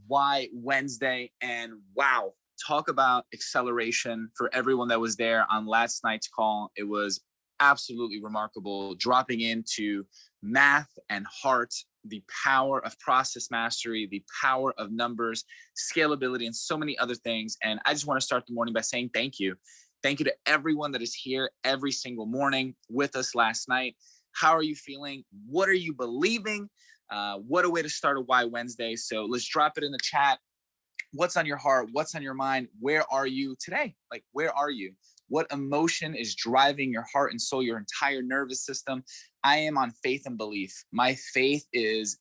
Why Wednesday. And wow, talk about acceleration for everyone that was there on last night's call. It was absolutely remarkable, dropping into math and heart, the power of process mastery, the power of numbers, scalability, and so many other things. And I just want to start the morning by saying thank you. Thank you to everyone that is here every single morning with us last night. How are you feeling? What are you believing? What a way to start a Why Wednesday. So let's drop it in the chat. What's on your heart? What's on your mind? Where are you today? Like, where are you? What emotion is driving your heart and soul, your entire nervous system? I am on faith and belief. My faith is,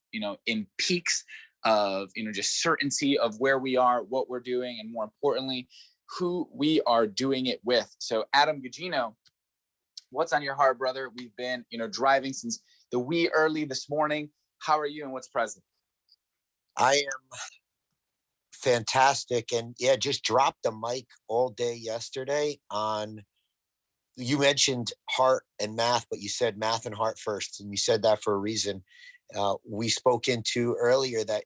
in peaks of, just certainty of where we are, what we're doing, and more importantly, who we are doing it with. So Adam Gugino, what's on your heart, brother? We've been, driving since the wee early this morning. How are you and what's present? I am fantastic. And yeah, just dropped the mic all day yesterday on, you mentioned heart and math, but you said math and heart first. And you said that for a reason. We spoke into earlier that,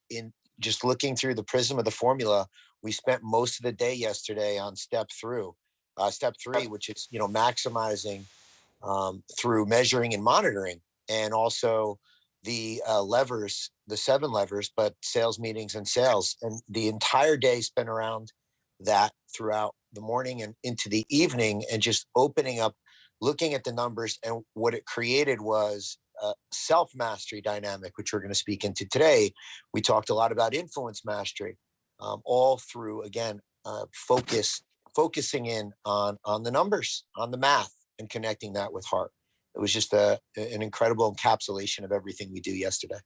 in just looking through the prism of the formula, we spent most of the day yesterday on step three, which is, maximizing through measuring and monitoring, and also the levers, the 7 levers, but sales meetings and sales. And the entire day spent around that throughout the morning and into the evening, and just opening up, looking at the numbers. And what it created was a self-mastery dynamic, which we're going to speak into today. We talked a lot about influence mastery, all through, again, focusing in on the numbers, on the math, and connecting that with heart. It was just an incredible encapsulation of everything we do yesterday.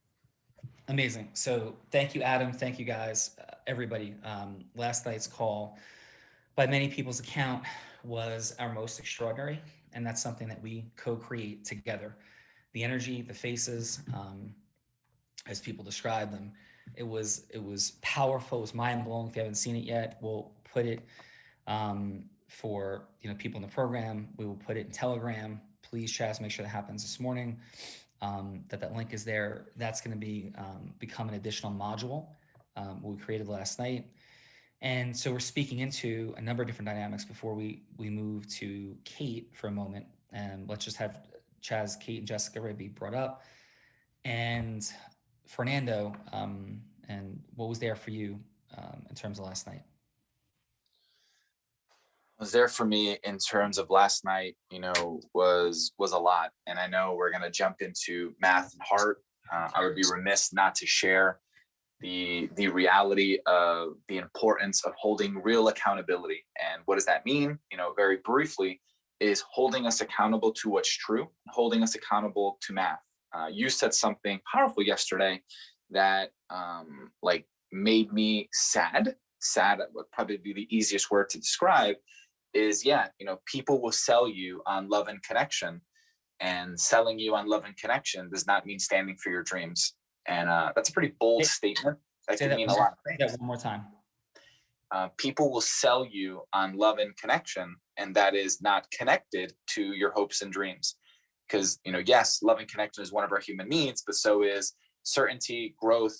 Amazing. So thank you, Adam. Thank you, guys, everybody. Last night's call, by many people's account, was our most extraordinary. And that's something that we co-create together. The energy, the faces, as people describe them, it was powerful. It was mind-blowing. If you haven't seen it yet, we'll put it for people in the program. We will put it in Telegram. Please, Chaz, make sure that happens this morning. That link is there. That's going to be become an additional module we created last night. And so we're speaking into a number of different dynamics before we move to Kate for a moment. And let's just have Chaz, Kate, and Jessica be brought up. And Fernando, and what was there for you in terms of last night? Was there for me in terms of last night, was a lot. And I know we're going to jump into math and heart. I would be remiss not to share the reality of the importance of holding real accountability. And what does that mean? Very briefly, is holding us accountable to what's true, holding us accountable to math. You said something powerful yesterday that made me sad. Sad would probably be the easiest word to describe. Is people will sell you on love and connection, and selling you on love and connection does not mean standing for your dreams. And that's a pretty bold statement. That can mean a lot of things. Say that one more time. People will sell you on love and connection, and that is not connected to your hopes and dreams. Because, yes, love and connection is one of our human needs, but so is certainty, growth,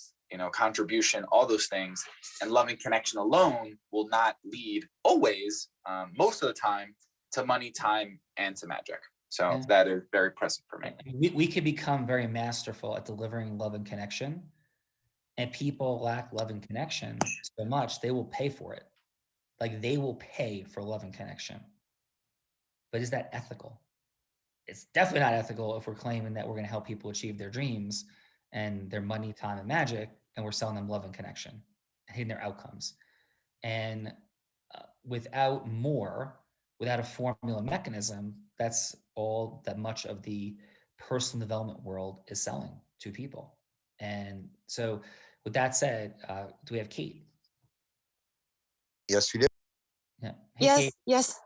contribution, all those things. And love and connection alone will not lead always, most of the time, to money, time, and to magic. So that is very present for me. We could become very masterful at delivering love and connection, and people lack love and connection so much, they will pay for it. Like, they will pay for love and connection. But is that ethical? It's definitely not ethical if we're claiming that we're going to help people achieve their dreams and their money, time, and magic, and we're selling them love and connection and hitting their outcomes. And without a formula mechanism, that's all that much of the personal development world is selling to people. And so with that said, do we have Kate? Yes, we do. Yeah. Hey, yes, Kate. Yes.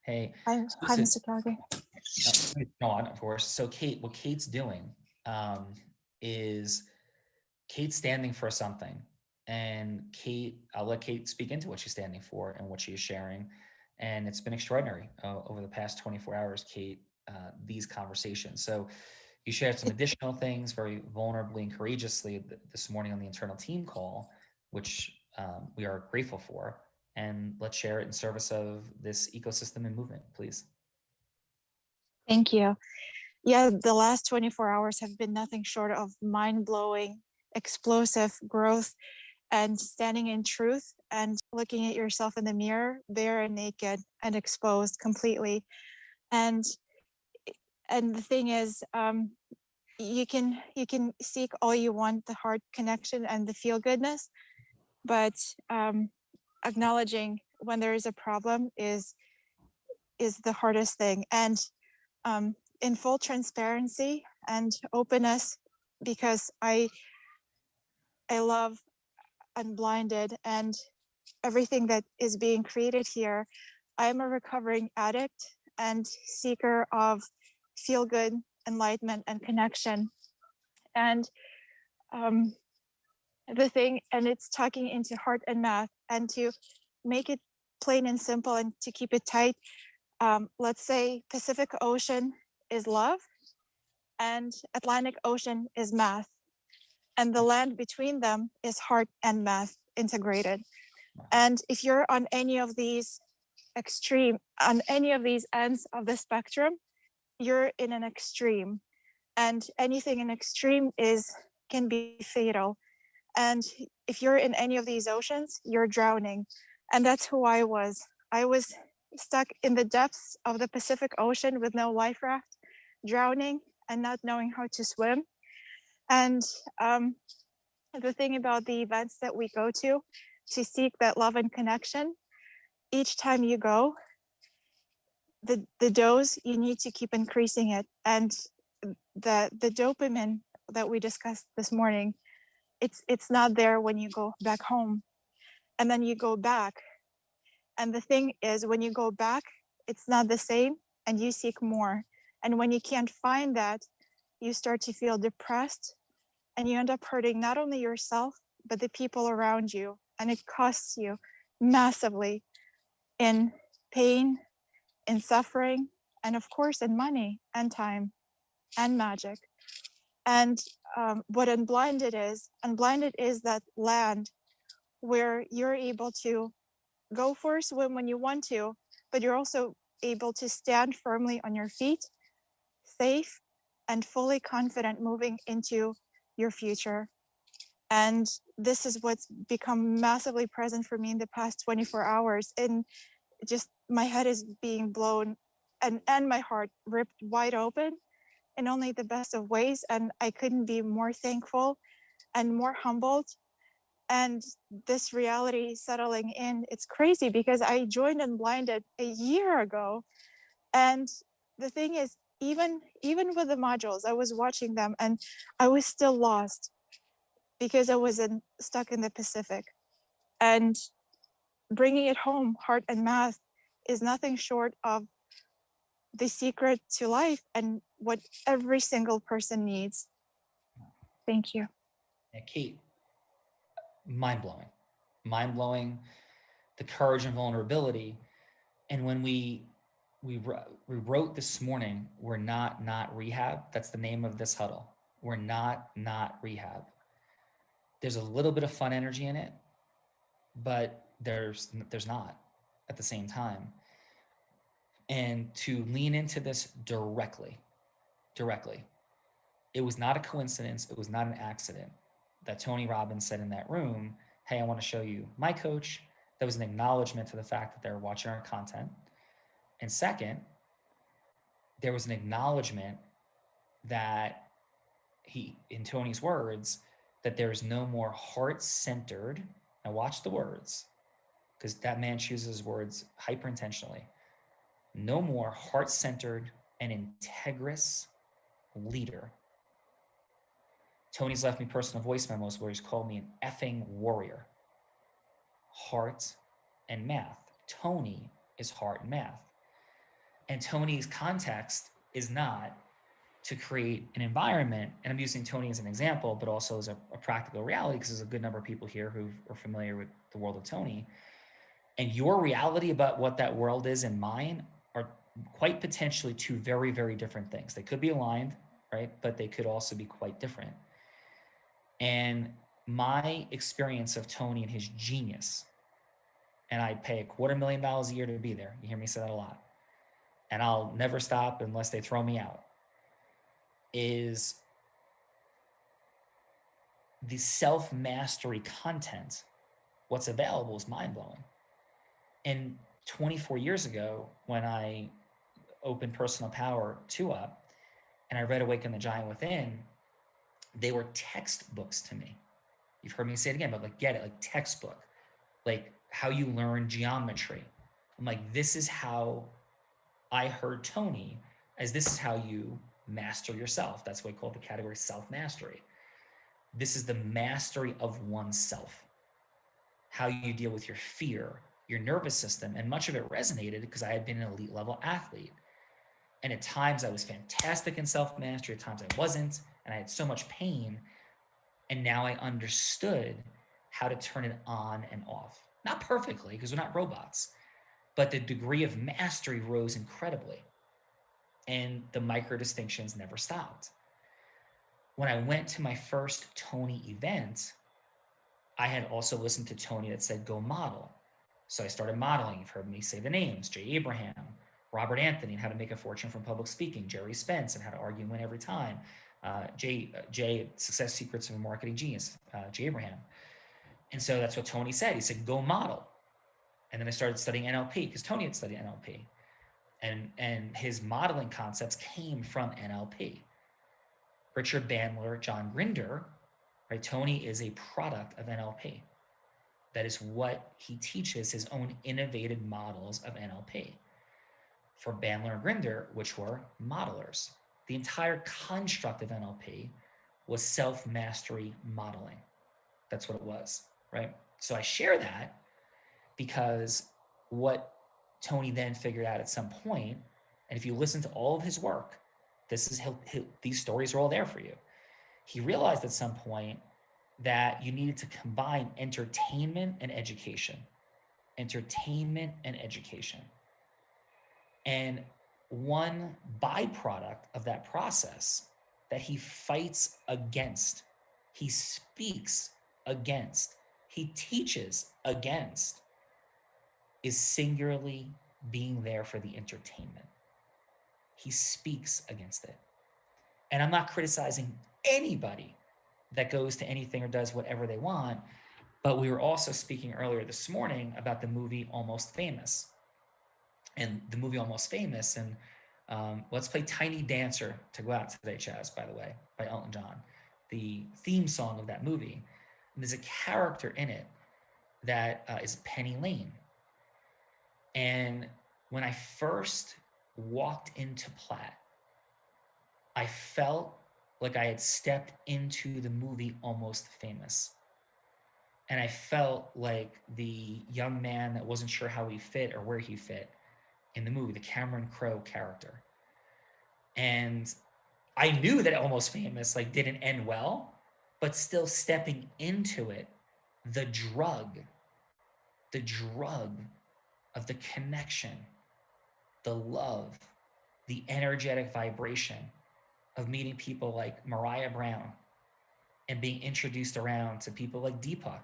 Hey. Hi, Mr. Calgary. Go on, of course. So Kate, what Kate's doing is Kate's standing for something. And Kate, I'll let Kate speak into what she's standing for and what she is sharing. And it's been extraordinary over the past 24 hours, Kate, these conversations. So You shared some additional things very vulnerably and courageously this morning on the internal team call, which we are grateful for. And let's share it in service of this ecosystem and movement, please. Thank you. Yeah, the last 24 hours have been nothing short of mind-blowing, explosive growth, and standing in truth and looking at yourself in the mirror, bare and naked and exposed completely. And the thing is, you can seek all you want, the heart connection and the feel goodness, but acknowledging when there is a problem is the hardest thing. And in full transparency and openness, because I love Unblinded and everything that is being created here. I am a recovering addict and seeker of feel good, enlightenment, and connection. And the thing, and it's talking into heart and math, and to make it plain and simple and to keep it tight. Let's say Pacific Ocean is love and Atlantic Ocean is math. And the land between them is heart and math integrated. And if you're on any of these on any of these ends of the spectrum, you're in an extreme. And anything in extreme can be fatal. And if you're in any of these oceans, you're drowning. And that's who I was. I was stuck in the depths of the Pacific Ocean with no life raft, drowning and not knowing how to swim. And the thing about the events that we go to seek that love and connection, each time you go, the dose, you need to keep increasing it. And the dopamine that we discussed this morning, it's not there when you go back home. And then you go back. And the thing is, when you go back, it's not the same and you seek more. And when you can't find that, you start to feel depressed and you end up hurting not only yourself, but the people around you. And it costs you massively in pain, in suffering, and of course in money and time and magic. And what Unblinded is that land where you're able to go for a swim when you want to, but you're also able to stand firmly on your feet, safe and fully confident moving into your future. And this is what's become massively present for me in the past 24 hours. And just my head is being blown and my heart ripped wide open in only the best of ways. And I couldn't be more thankful and more humbled. And this reality settling in, it's crazy because I joined Unblinded a year ago. And the thing is, even with the modules, I was watching them and I was still lost because I was stuck in the Pacific. And bringing it home, heart and math, is nothing short of the secret to life and what every single person needs. Thank you. Yeah, Kate, mind blowing, the courage and vulnerability. And when we wrote this morning, we're not rehab. That's the name of this huddle. We're not rehab. There's a little bit of fun energy in it, but there's not at the same time. And to lean into this directly, it was not a coincidence. It was not an accident that Tony Robbins said in that room, hey, I want to show you my coach. That was an acknowledgement to the fact that they're watching our content. And second, there was an acknowledgement that in Tony's words, that there is no more heart-centered. Now watch the words, because that man chooses words hyper intentionally. No more heart-centered and integrous leader. Tony's left me personal voice memos where he's called me an effing warrior. Heart and math. Tony is heart and math. And Tony's context is not to create an environment, and I'm using Tony as an example, but also as a practical reality, because there's a good number of people here who are familiar with the world of Tony. And your reality about what that world is and mine are quite potentially two very, very different things. They could be aligned, right? But they could also be quite different. And my experience of Tony and his genius, and I pay $250,000 a year to be there. You hear me say that a lot. And I'll never stop unless they throw me out, is the self-mastery content. What's available is mind-blowing. And 24 years ago, when I opened Personal Power 2-Up and I read Awaken the Giant Within, they were textbooks to me. You've heard me say it again, but like, get it, like textbook, like how you learn geometry. I'm like, this is how I heard Tony, as this is how you master yourself. That's what we call the category self-mastery. This is the mastery of oneself, how you deal with your fear, your nervous system. And much of it resonated because I had been an elite level athlete. And at times I was fantastic in self-mastery, at times I wasn't, and I had so much pain. And now I understood how to turn it on and off. Not perfectly, because we're not robots, but the degree of mastery rose incredibly. And the micro distinctions never stopped. When I went to my first Tony event, I had also listened to Tony that said, go model. So I started modeling. You've heard me say the names: Jay Abraham, Robert Anthony, and how to make a fortune from public speaking, Jerry Spence, and how to argue and win every time, Jay, Success Secrets of a Marketing Genius, Jay Abraham. And so that's what Tony said. He said, go model. And then I started studying NLP because Tony had studied NLP. And his modeling concepts came from NLP. Richard Bandler, John Grinder, right? Tony is a product of NLP. That is what he teaches, his own innovative models of NLP. For Bandler and Grinder, which were modelers. The entire construct of NLP was self-mastery modeling. That's what it was, right? So I share that because what Tony then figured out at some point, and if you listen to all of his work, these stories are all there for you. He realized at some point that you needed to combine entertainment and education. Entertainment and education. And one byproduct of that process that he fights against, he speaks against, he teaches against, is singularly being there for the entertainment. He speaks against it. And I'm not criticizing anybody that goes to anything or does whatever they want, but we were also speaking earlier this morning about the movie Almost Famous. And the movie Almost Famous, and let's play Tiny Dancer to go out today, Chaz, by the way, by Elton John, the theme song of that movie. And there's a character in it that is Penny Lane. And when I first walked into Platt, I felt like I had stepped into the movie Almost Famous. And I felt like the young man that wasn't sure how he fit or where he fit in the movie, the Cameron Crowe character. And I knew that Almost Famous didn't end well, but still stepping into it, the drug of the connection, the love, the energetic vibration of meeting people like Mariah Brown and being introduced around to people like Deepak.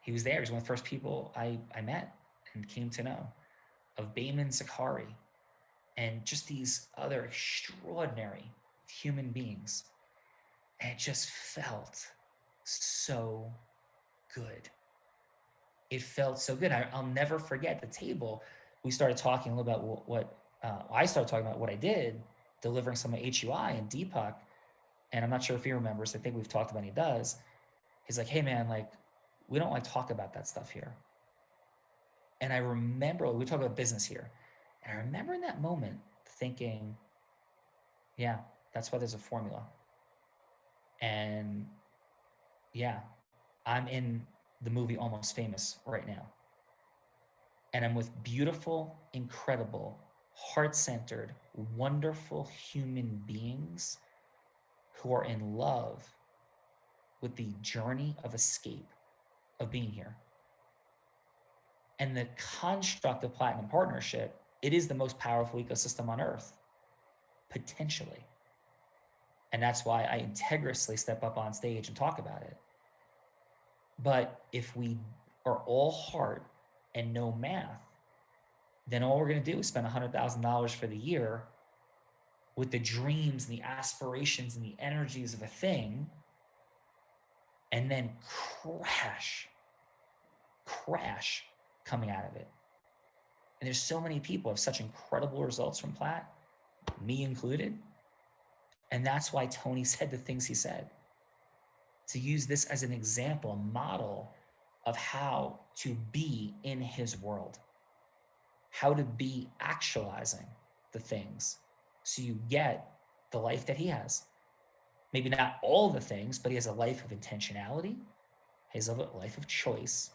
He was there. He was one of the first people I met and came to know, of Bayman Zakari, and just these other extraordinary human beings. And it just felt so good. It felt so good. I'll never forget the table. We started talking a little about what I started talking about what I did, delivering some of HUI, and Deepak, and I'm not sure if he remembers, I think we've talked about it, he does. He's like, hey man, we don't talk about that stuff here. And I remember, we talk about business here. And I remember in that moment thinking, yeah, that's why there's a formula. And yeah, I'm in the movie Almost Famous right now. And I'm with beautiful, incredible, heart-centered, wonderful human beings who are in love with the journey of escape of being here. And the construct of Platinum Partnership, it is the most powerful ecosystem on earth, potentially. And that's why I integriously step up on stage and talk about it. But if we are all heart and no math, then all we're going to do is spend $100,000 for the year with the dreams and the aspirations and the energies of a thing, and then crash coming out of it. And there's so many people have such incredible results from Platt, me included. And that's why Tony said the things he said. To use this as an example, a model of how to be in his world, how to be actualizing the things so you get the life that he has. Maybe not all the things, but he has a life of intentionality, he has a life of choice,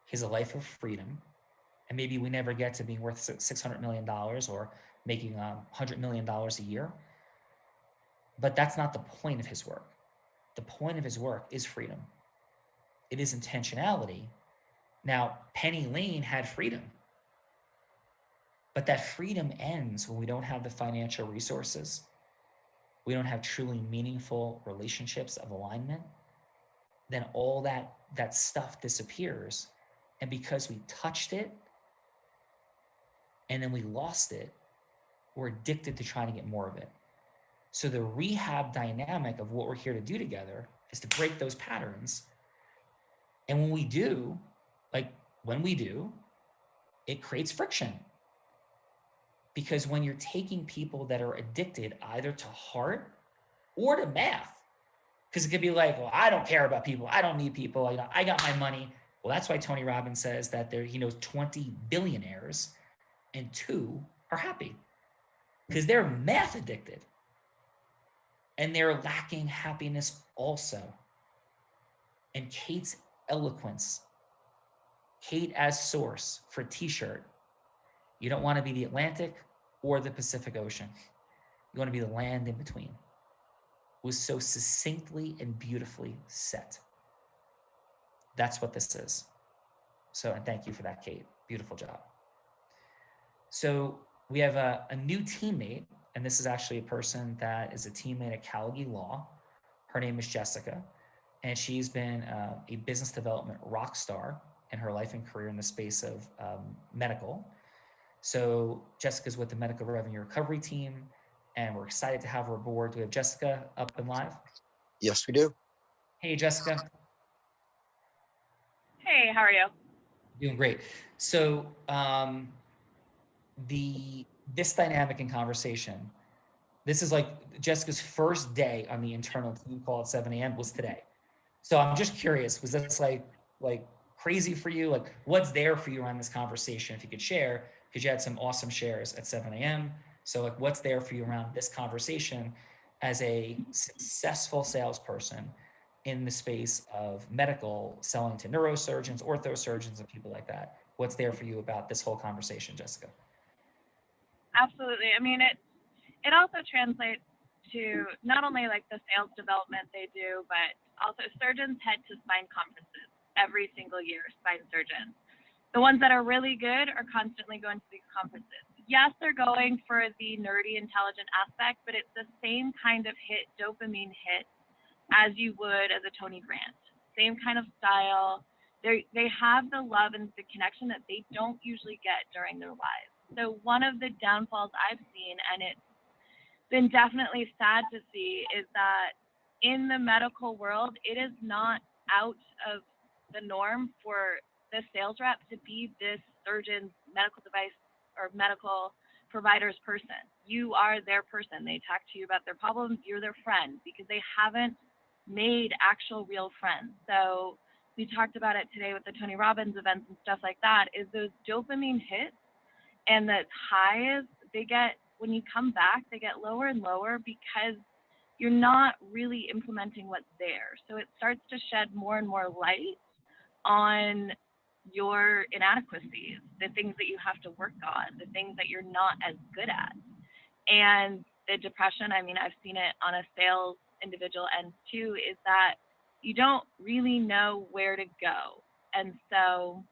he has a life of freedom. And maybe we never get to being worth $600 million or making $100 million a year. But that's not the point of his work. The point of his work is freedom. It is intentionality. Now, Penny Lane had freedom. But that freedom ends when we don't have the financial resources. We don't have truly meaningful relationships of alignment. Then all that stuff disappears. And because we touched it, and then we lost it, we're addicted to trying to get more of it. So the rehab dynamic of what we're here to do together is to break those patterns. And when we do, it creates friction. Because when you're taking people that are addicted either to heart or to math, because it could be like, well, I don't care about people. I don't need people. I got my money. Well, that's why Tony Robbins says that he knows 20 billionaires and 2 are happy because they're math addicted and they're lacking happiness also. And Kate's eloquence, Kate as source for t-shirt, you don't want to be the Atlantic or the Pacific Ocean. You want to be the land in between. Was so succinctly and beautifully set. That's what this is. So, and thank you for that, Kate. Beautiful job. So we have a new teammate, and this is actually a person that is a teammate at Callagy Law. Her name is Jessica, and she's been a business development rock star in her life and career in the space of medical. So Jessica's with the Medical Revenue Recovery Team, and we're excited to have her aboard. Do we have Jessica up and live? Yes, we do. Hey, Jessica. Hey, how are you? Doing great. So this dynamic in conversation, this is like Jessica's first day on the internal team call at 7 a.m. was today. So I'm just curious, was this like crazy for you? Like what's there for you around this conversation? If you could share, because you had some awesome shares at 7 a.m. So like what's there for you around this conversation as a successful salesperson in the space of medical, selling to neurosurgeons, orthosurgeons, and people like that? What's there for you about this whole conversation, Jessica? Absolutely. I mean, it also translates to not only like the sales development they do, but also surgeons head to spine conferences every single year, spine surgeons. The ones that are really good are constantly going to these conferences. Yes, they're going for the nerdy, intelligent aspect, but it's the same kind of hit, dopamine hit, as you would as a Tony Grant. Same kind of style. They have the love and the connection that they don't usually get during their lives. So one of the downfalls I've seen, and it's been definitely sad to see, is that in the medical world, it is not out of the norm for the sales rep to be this surgeon's medical device or medical provider's person. You are their person. They talk to you about their problems. You're their friend because they haven't made actual real friends. So we talked about it today with the Tony Robbins events and stuff like that, is those dopamine hits and the highs, they get, when you come back, they get lower and lower because you're not really implementing what's there. So it starts to shed more and more light on your inadequacies, the things that you have to work on, the things that you're not as good at. And the depression, I mean, I've seen it on a sales individual end too, is that you don't really know where to go. And so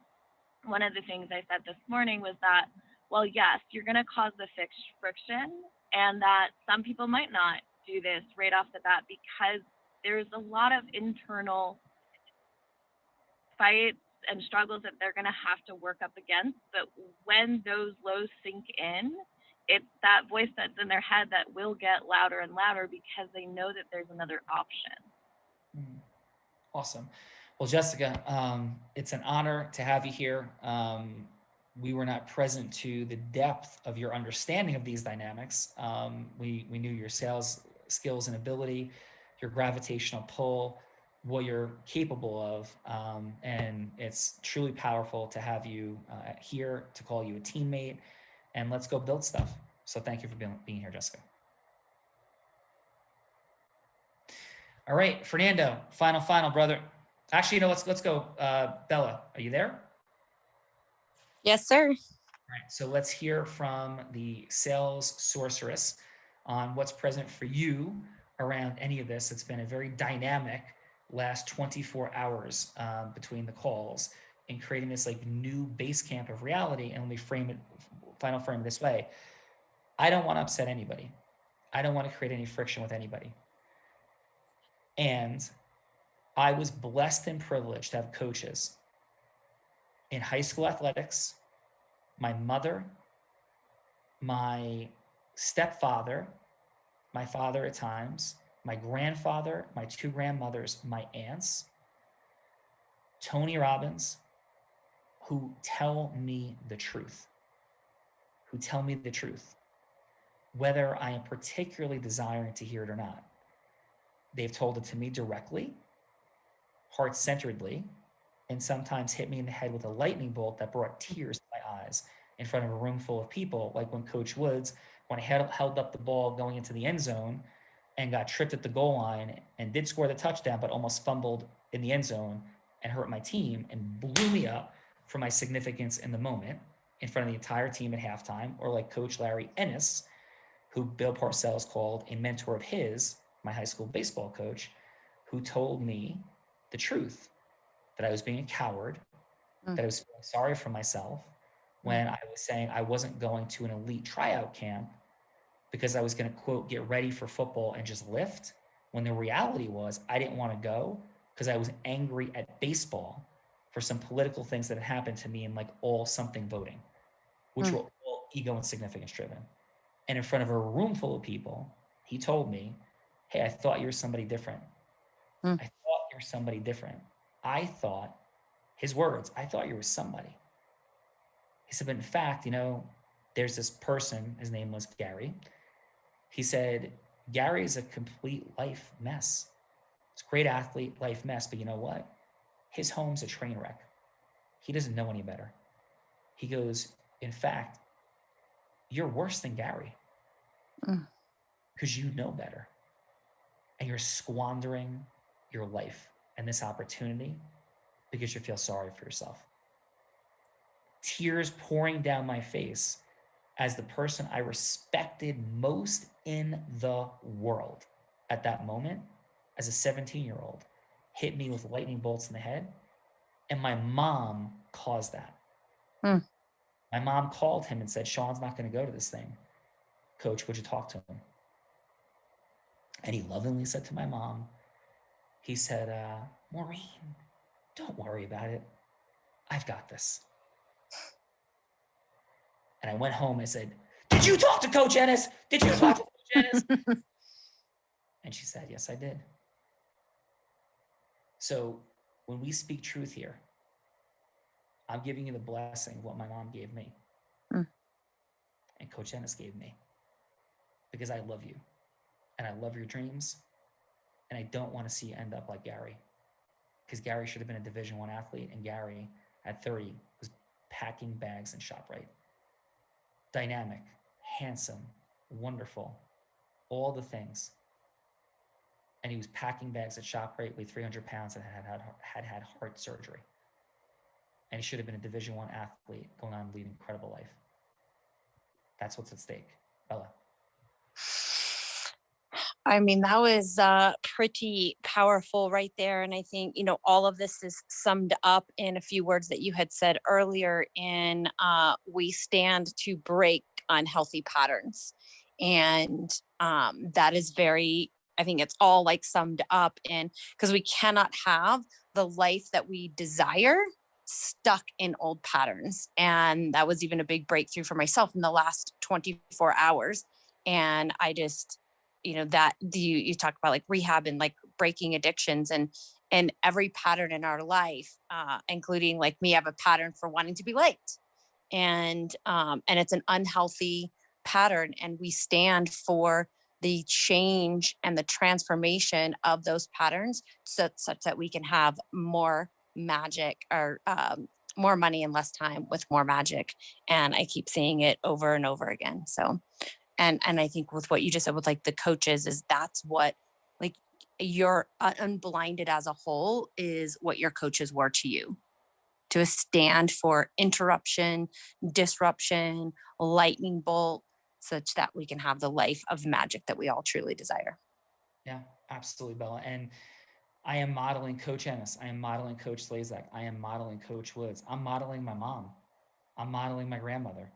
one of the things I said this morning was that, well, yes, you're going to cause the friction, and that some people might not do this right off the bat because there's a lot of internal fights and struggles that they're going to have to work up against. But when those lows sink in, it's that voice that's in their head that will get louder and louder because they know that there's another option. Awesome. Well, Jessica, it's an honor to have you here. We were not present to the depth of your understanding of these dynamics. We knew your sales skills and ability, your gravitational pull, what you're capable of. And it's truly powerful to have you here, to call you a teammate, and let's go build stuff. So thank you for being here, Jessica. All right, Fernando, final, brother. Actually, let's go. Bella, are you there? Yes, sir. All right, so let's hear from the sales sorceress on what's present for you around any of this. It's been a very dynamic last 24 hours between the calls and creating this like new base camp of reality. And let me frame it this way. I don't want to upset anybody. I don't want to create any friction with anybody. And I was blessed and privileged to have coaches in high school athletics, my mother, my stepfather, my father at times, my grandfather, my two grandmothers, my aunts, Tony Robbins, who tell me the truth, whether I am particularly desiring to hear it or not. They've told it to me directly, heart-centeredly, and sometimes hit me in the head with a lightning bolt that brought tears to my eyes in front of a room full of people, like when Coach Woods, when I held up the ball going into the end zone and got tripped at the goal line and did score the touchdown, but almost fumbled in the end zone and hurt my team and blew me up for my significance in the moment in front of the entire team at halftime, or like Coach Larry Ennis, who Bill Parcells called a mentor of his, my high school baseball coach, who told me the truth, that I was being a coward, that I was feeling sorry for myself when I was saying I wasn't going to an elite tryout camp because I was going to, quote, get ready for football and just lift, when the reality was I didn't want to go because I was angry at baseball for some political things that had happened to me in like all something voting, which were all ego and significance driven. And in front of a room full of people, he told me, hey, I thought you were somebody different. I thought you were somebody different. I thought, his words, I thought you were somebody. He said, but in fact, there's this person, his name was Gary. He said, Gary is a complete life mess. He's a great athlete, life mess, but you know what? His home's a train wreck. He doesn't know any better. He goes, in fact, you're worse than Gary because you know better. And you're squandering your life and this opportunity because you feel sorry for yourself. Tears pouring down my face as the person I respected most in the world at that moment, as a 17-year-old, hit me with lightning bolts in the head. And my mom caused that. My mom called him and said, Sean's not going to go to this thing. Coach, would you talk to him? And he lovingly said to my mom, he said, Maureen, don't worry about it. I've got this. And I went home and said, did you talk to Coach Ennis? Did you talk to Coach Ennis? And she said, yes, I did. So when we speak truth here, I'm giving you the blessing of what my mom gave me and Coach Ennis gave me, because I love you and I love your dreams. And I don't want to see you end up like Gary, because Gary should have been a Division I athlete, and Gary at 30 was packing bags in ShopRite. Dynamic, handsome, wonderful, all the things. And he was packing bags at ShopRite, weighed 300 pounds, and had heart surgery. And he should have been a Division I athlete going on to lead an incredible life. That's what's at stake. Bella. I mean, that was pretty powerful right there. And I think, all of this is summed up in a few words that you had said earlier in we stand to break unhealthy patterns. And that is very, I think it's all like summed up in, because we cannot have the life that we desire stuck in old patterns. And that was even a big breakthrough for myself in the last 24 hours. And I just, that you talk about like rehab and like breaking addictions, and every pattern in our life, including like me, I have a pattern for wanting to be liked. And it's an unhealthy pattern. And we stand for the change and the transformation of those patterns, such that we can have more magic, or more money and less time with more magic. And I keep seeing it over and over again. So, and I think with what you just said with like the coaches, is that's what, like, your Unblinded as a whole is what your coaches were to you, to stand for interruption, disruption, lightning bolt, such that we can have the life of magic that we all truly desire. Yeah, absolutely, Bella. And I am modeling Coach Ennis. I am modeling Coach Slazak. I am modeling Coach Woods. I'm modeling my mom. I'm modeling my grandmother.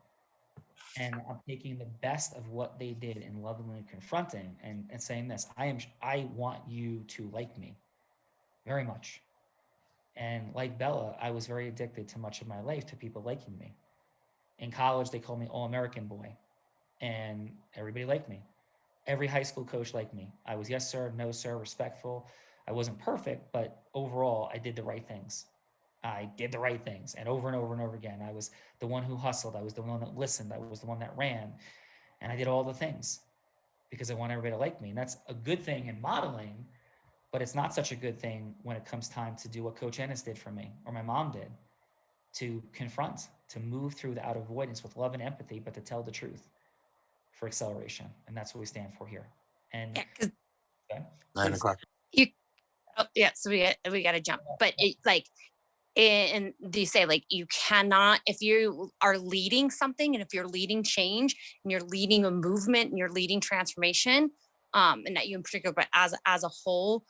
And I'm taking the best of what they did and lovingly confronting and saying this, I want you to like me very much. And like Bella, I was very addicted to much of my life to people liking me. In college, they called me All-American boy, and everybody liked me. Every high school coach liked me. I was yes, sir, no, sir, respectful. I wasn't perfect, but overall, I did the right things. I did the right things. And over and over and over again, I was the one who hustled. I was the one that listened. I was the one that ran. And I did all the things because I want everybody to like me. And that's a good thing in modeling, but it's not such a good thing when it comes time to do what Coach Ennis did for me, or my mom did, to confront, to move through the out of avoidance with love and empathy, but to tell the truth for acceleration. And that's what we stand for here. And Yeah, because okay, 9 o'clock. you, yeah, so we got to jump, but it like, and you say like, you cannot, if you are leading something, and if you're leading change, and you're leading a movement, and you're leading transformation, and not you in particular, but as a whole,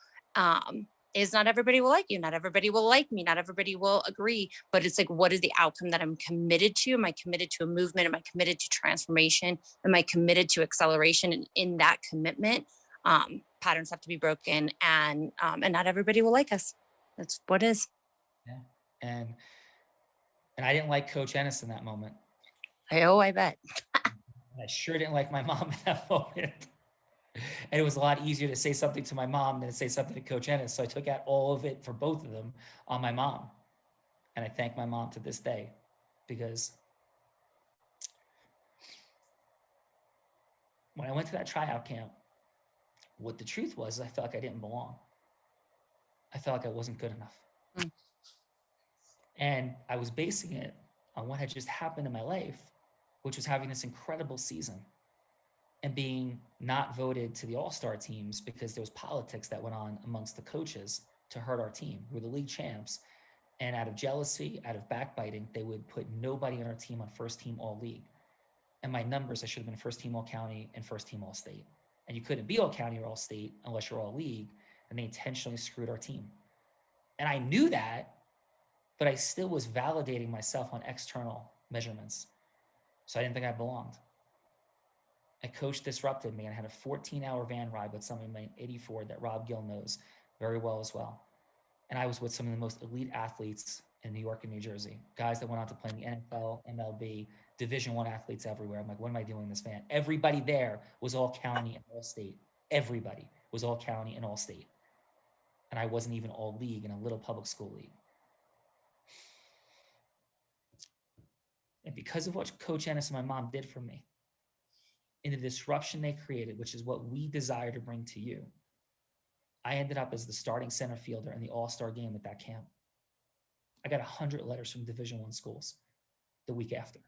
is not everybody will like you, not everybody will like me, not everybody will agree, but it's like, what is the outcome that I'm committed to? Am I committed to a movement? Am I committed to transformation? Am I committed to acceleration? And in that commitment, patterns have to be broken, and not everybody will like us. That's what is. yeah. And I didn't like Coach Ennis in that moment. I bet. I sure didn't like my mom in that moment. And it was a lot easier to say something to my mom than to say something to Coach Ennis. So I took out all of it for both of them on my mom. And I thank my mom to this day, because when I went to that tryout camp, what the truth was, I felt like I didn't belong. I felt like I wasn't good enough. Mm. And I was basing it on what had just happened in my life, which was having this incredible season and being not voted to the all-star teams because there was politics that went on amongst the coaches to hurt our team. We were the league champs. And out of jealousy, out of backbiting, they would put nobody on our team on first team all league. And my numbers, I should have been first team all county and first team all state. And you couldn't be all county or all state unless you're all league. And they intentionally screwed our team. And I knew that, but I still was validating myself on external measurements. So I didn't think I belonged. A coach disrupted me, and I had a 14-hour van ride with somebody named 84 that Rob Gill knows very well as well. And I was with some of the most elite athletes in New York and New Jersey, guys that went on to play in the NFL, MLB, Division I athletes everywhere. I'm like, what am I doing in this van? Everybody there was all county and all state. Everybody was all county and all state. And I wasn't even all league in a little public school league. And because of what Coach Ennis and my mom did for me, in the disruption they created, which is what we desire to bring to you, I ended up as the starting center fielder in the all-star game at that camp. I got 100 letters from Division I schools the week after.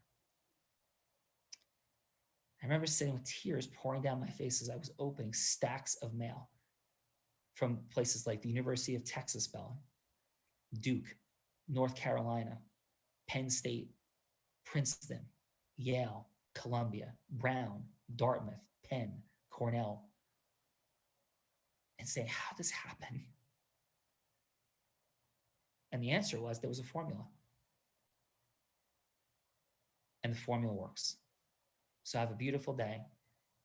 I remember sitting with tears pouring down my face as I was opening stacks of mail from places like the University of Texas, Bella, Duke, North Carolina, Penn State, Princeton, Yale, Columbia, Brown, Dartmouth, Penn, Cornell, and saying, how did this happen? And the answer was there was a formula. And the formula works. So have a beautiful day.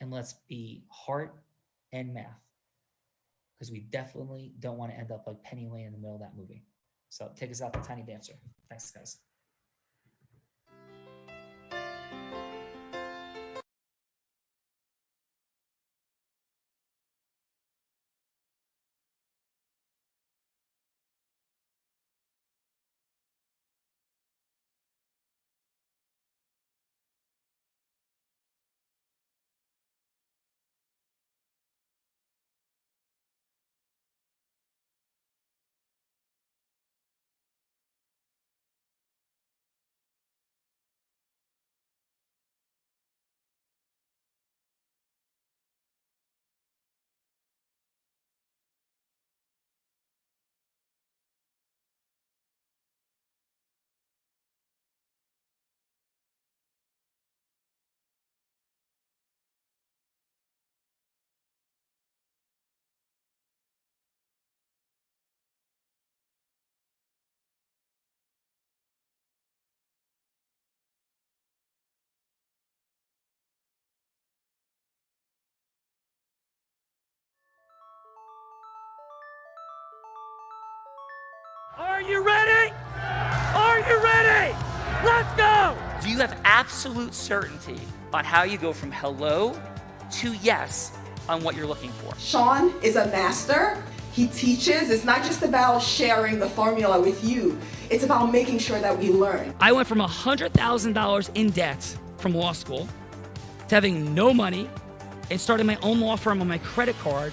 and let's be heart and math, because we definitely don't want to end up like Penny Lane in the middle of that movie. So take us out, the Tiny Dancer. Thanks, guys. Are you ready? Are you ready? Let's go! Do you have absolute certainty on how you go from hello to yes on what you're looking for? Sean is a master. He teaches. It's not just about sharing the formula with you. It's about making sure that we learn. I went from $100,000 in debt from law school to having no money and starting my own law firm on my credit card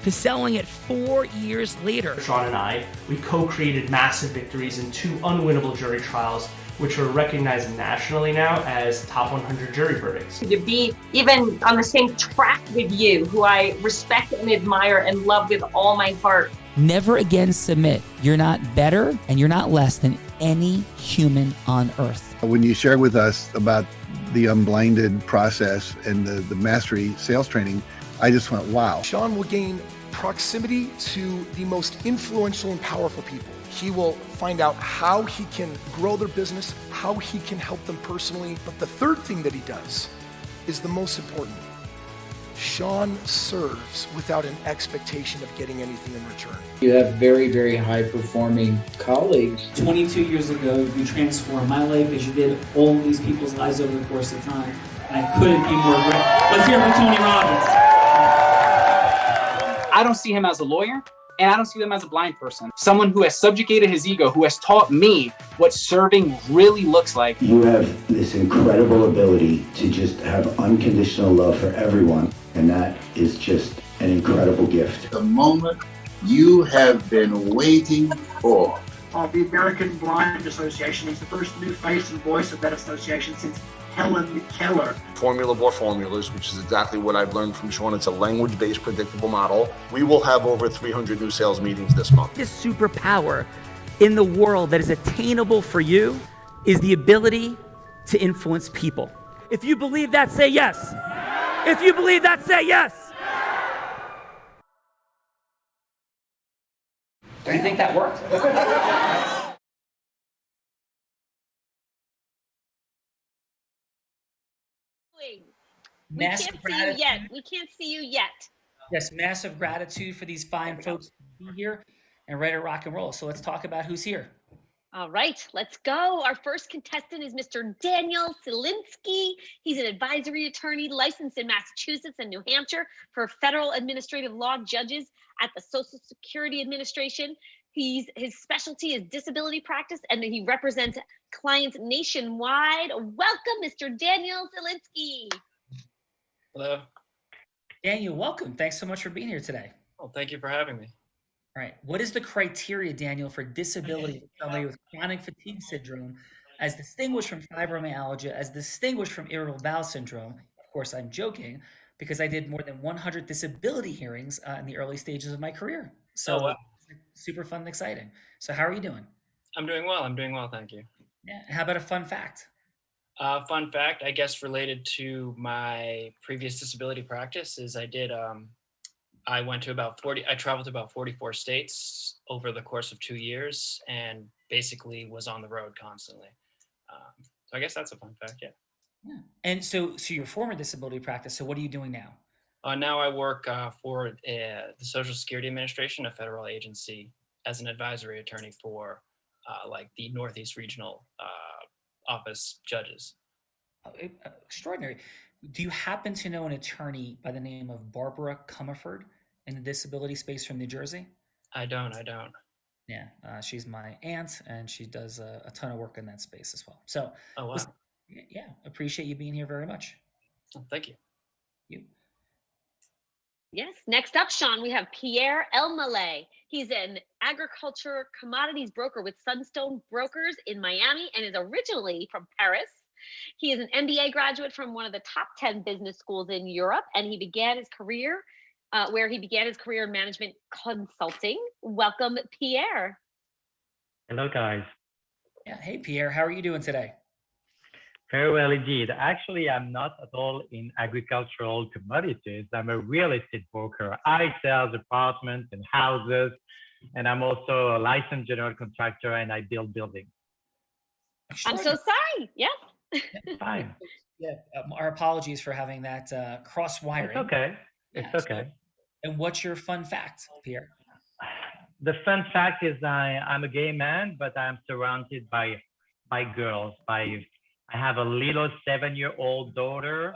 to selling it 4 years later. Sean and I, we co-created massive victories in 2 unwinnable jury trials, which are recognized nationally now as top 100 jury verdicts. To be even on the same track with you, who I respect and admire and love with all my heart. Never again submit. You're not better and you're not less than any human on earth. When you shared with us about the Unblinded process and the mastery sales training, I just went, wow. Sean will gain proximity to the most influential and powerful people. He will find out how he can grow their business, how he can help them personally. But the third thing that he does is the most important. Sean serves without an expectation of getting anything in return. You have very, very high-performing colleagues. 22 years ago, you transformed my life as you did all these people's lives over the course of time. And I couldn't be more grateful. Let's hear it for Tony Robbins. I don't see him as a lawyer, and I don't see him as a blind person. Someone who has subjugated his ego, who has taught me what serving really looks like. You have this incredible ability to just have unconditional love for everyone, and that is just an incredible gift. The moment you have been waiting for. The American Blind Association is the first new face and voice of that association since Helen Keller. Formula for formulas, which is exactly what I've learned from Sean. It's a language-based predictable model. We will have over 300 new sales meetings this month. This superpower in the world that is attainable for you is the ability to influence people. If you believe that, say yes. If you believe that, say yes. Do you think that worked? We can't see you yet. We can't see you yet. Yes, massive gratitude for these fine folks to be here and ready to rock and roll. So let's talk about who's here. All right, let's go. Our first contestant is Mr. Daniel Celinski. He's an advisory attorney licensed in Massachusetts and New Hampshire for federal administrative law judges at the Social Security Administration. His specialty is disability practice, and he represents clients nationwide. Welcome, Mr. Daniel Celinski. Hello. Daniel, welcome. Thanks so much for being here today. Well, thank you for having me. All right. What is the criteria, Daniel, for disability for somebody with chronic fatigue syndrome, as distinguished from fibromyalgia, as distinguished from irritable bowel syndrome? Of course, I'm joking, because I did more than 100 disability hearings in the early stages of my career. So wow. Super fun and exciting. So how are you doing? I'm doing well. Thank you. Yeah. How about a fun fact? Fun fact, I guess, related to my previous disability practice is I traveled to about 44 states over the course of 2 years and basically was on the road constantly. So I guess that's a fun fact, yeah. Yeah. And so your former disability practice, so what are you doing now? Now I work for the Social Security Administration, a federal agency, as an advisory attorney for like the Northeast Regional Office judges. Extraordinary. Do you happen to know an attorney by the name of Barbara Comerford in the disability space from New Jersey? I don't. Yeah, she's my aunt, and she does a ton of work in that space as well. So, oh, wow. Listen, yeah, appreciate you being here very much. Thank you. Yes. Next up, Sean, we have Pierre L Malay. He's an agriculture commodities broker with Sunstone Brokers in Miami and is originally from Paris. He is an MBA graduate from one of the top 10 business schools in Europe, and he began his career in management consulting. Welcome, Pierre. Hello, guys. Yeah. Hey, Pierre. How are you doing today? Very well indeed. Actually, I'm not at all in agricultural commodities. I'm a real estate broker. I sell apartments and houses, and I'm also a licensed general contractor, and I build buildings. I'm so sorry. Yeah. Fine. Yeah. Our apologies for having that cross wiring. It's okay. It's okay. And what's your fun fact, Pierre? The fun fact is I'm a gay man, but I'm surrounded by girls. I have a little 7-year-old daughter.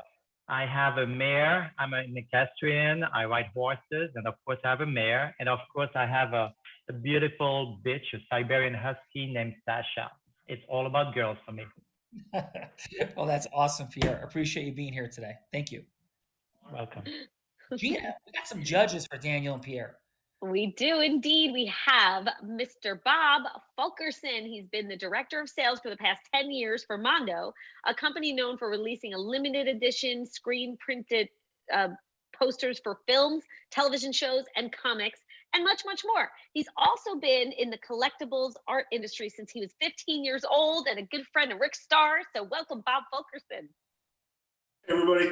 I have a mare. I'm an equestrian. I ride horses. And of course, I have a mare. And of course, I have a beautiful bitch, a Siberian Husky named Sasha. It's all about girls for me. Well, that's awesome, Pierre. Appreciate you being here today. Thank you. Welcome. Gina, we got some judges for Daniel and Pierre. We do indeed. We have Mr. Bob Falkerson. He's been the director of sales for the past 10 years for Mondo, a company known for releasing a limited edition screen printed posters for films, television shows, and comics, and much, much more. He's also been in the collectibles art industry since he was 15 years old and a good friend of Rick Starr. So welcome, Bob Falkerson. Hey, everybody.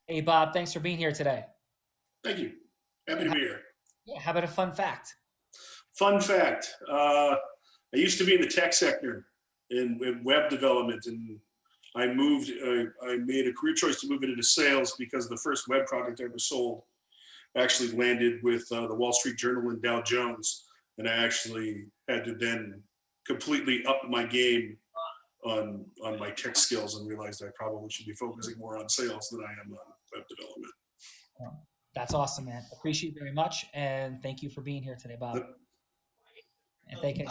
Hey, Bob. Thanks for being here today. Thank you. Happy to be here. Yeah, how about a fun fact? Fun fact. I used to be in the tech sector in web development, and I made a career choice to move it into sales because the first web product I ever sold actually landed with the Wall Street Journal and Dow Jones. And I actually had to then completely up my game on my tech skills and realized I probably should be focusing more on sales than I am on web development. That's awesome, man. Appreciate you very much. And thank you for being here today, Bob. And thank you.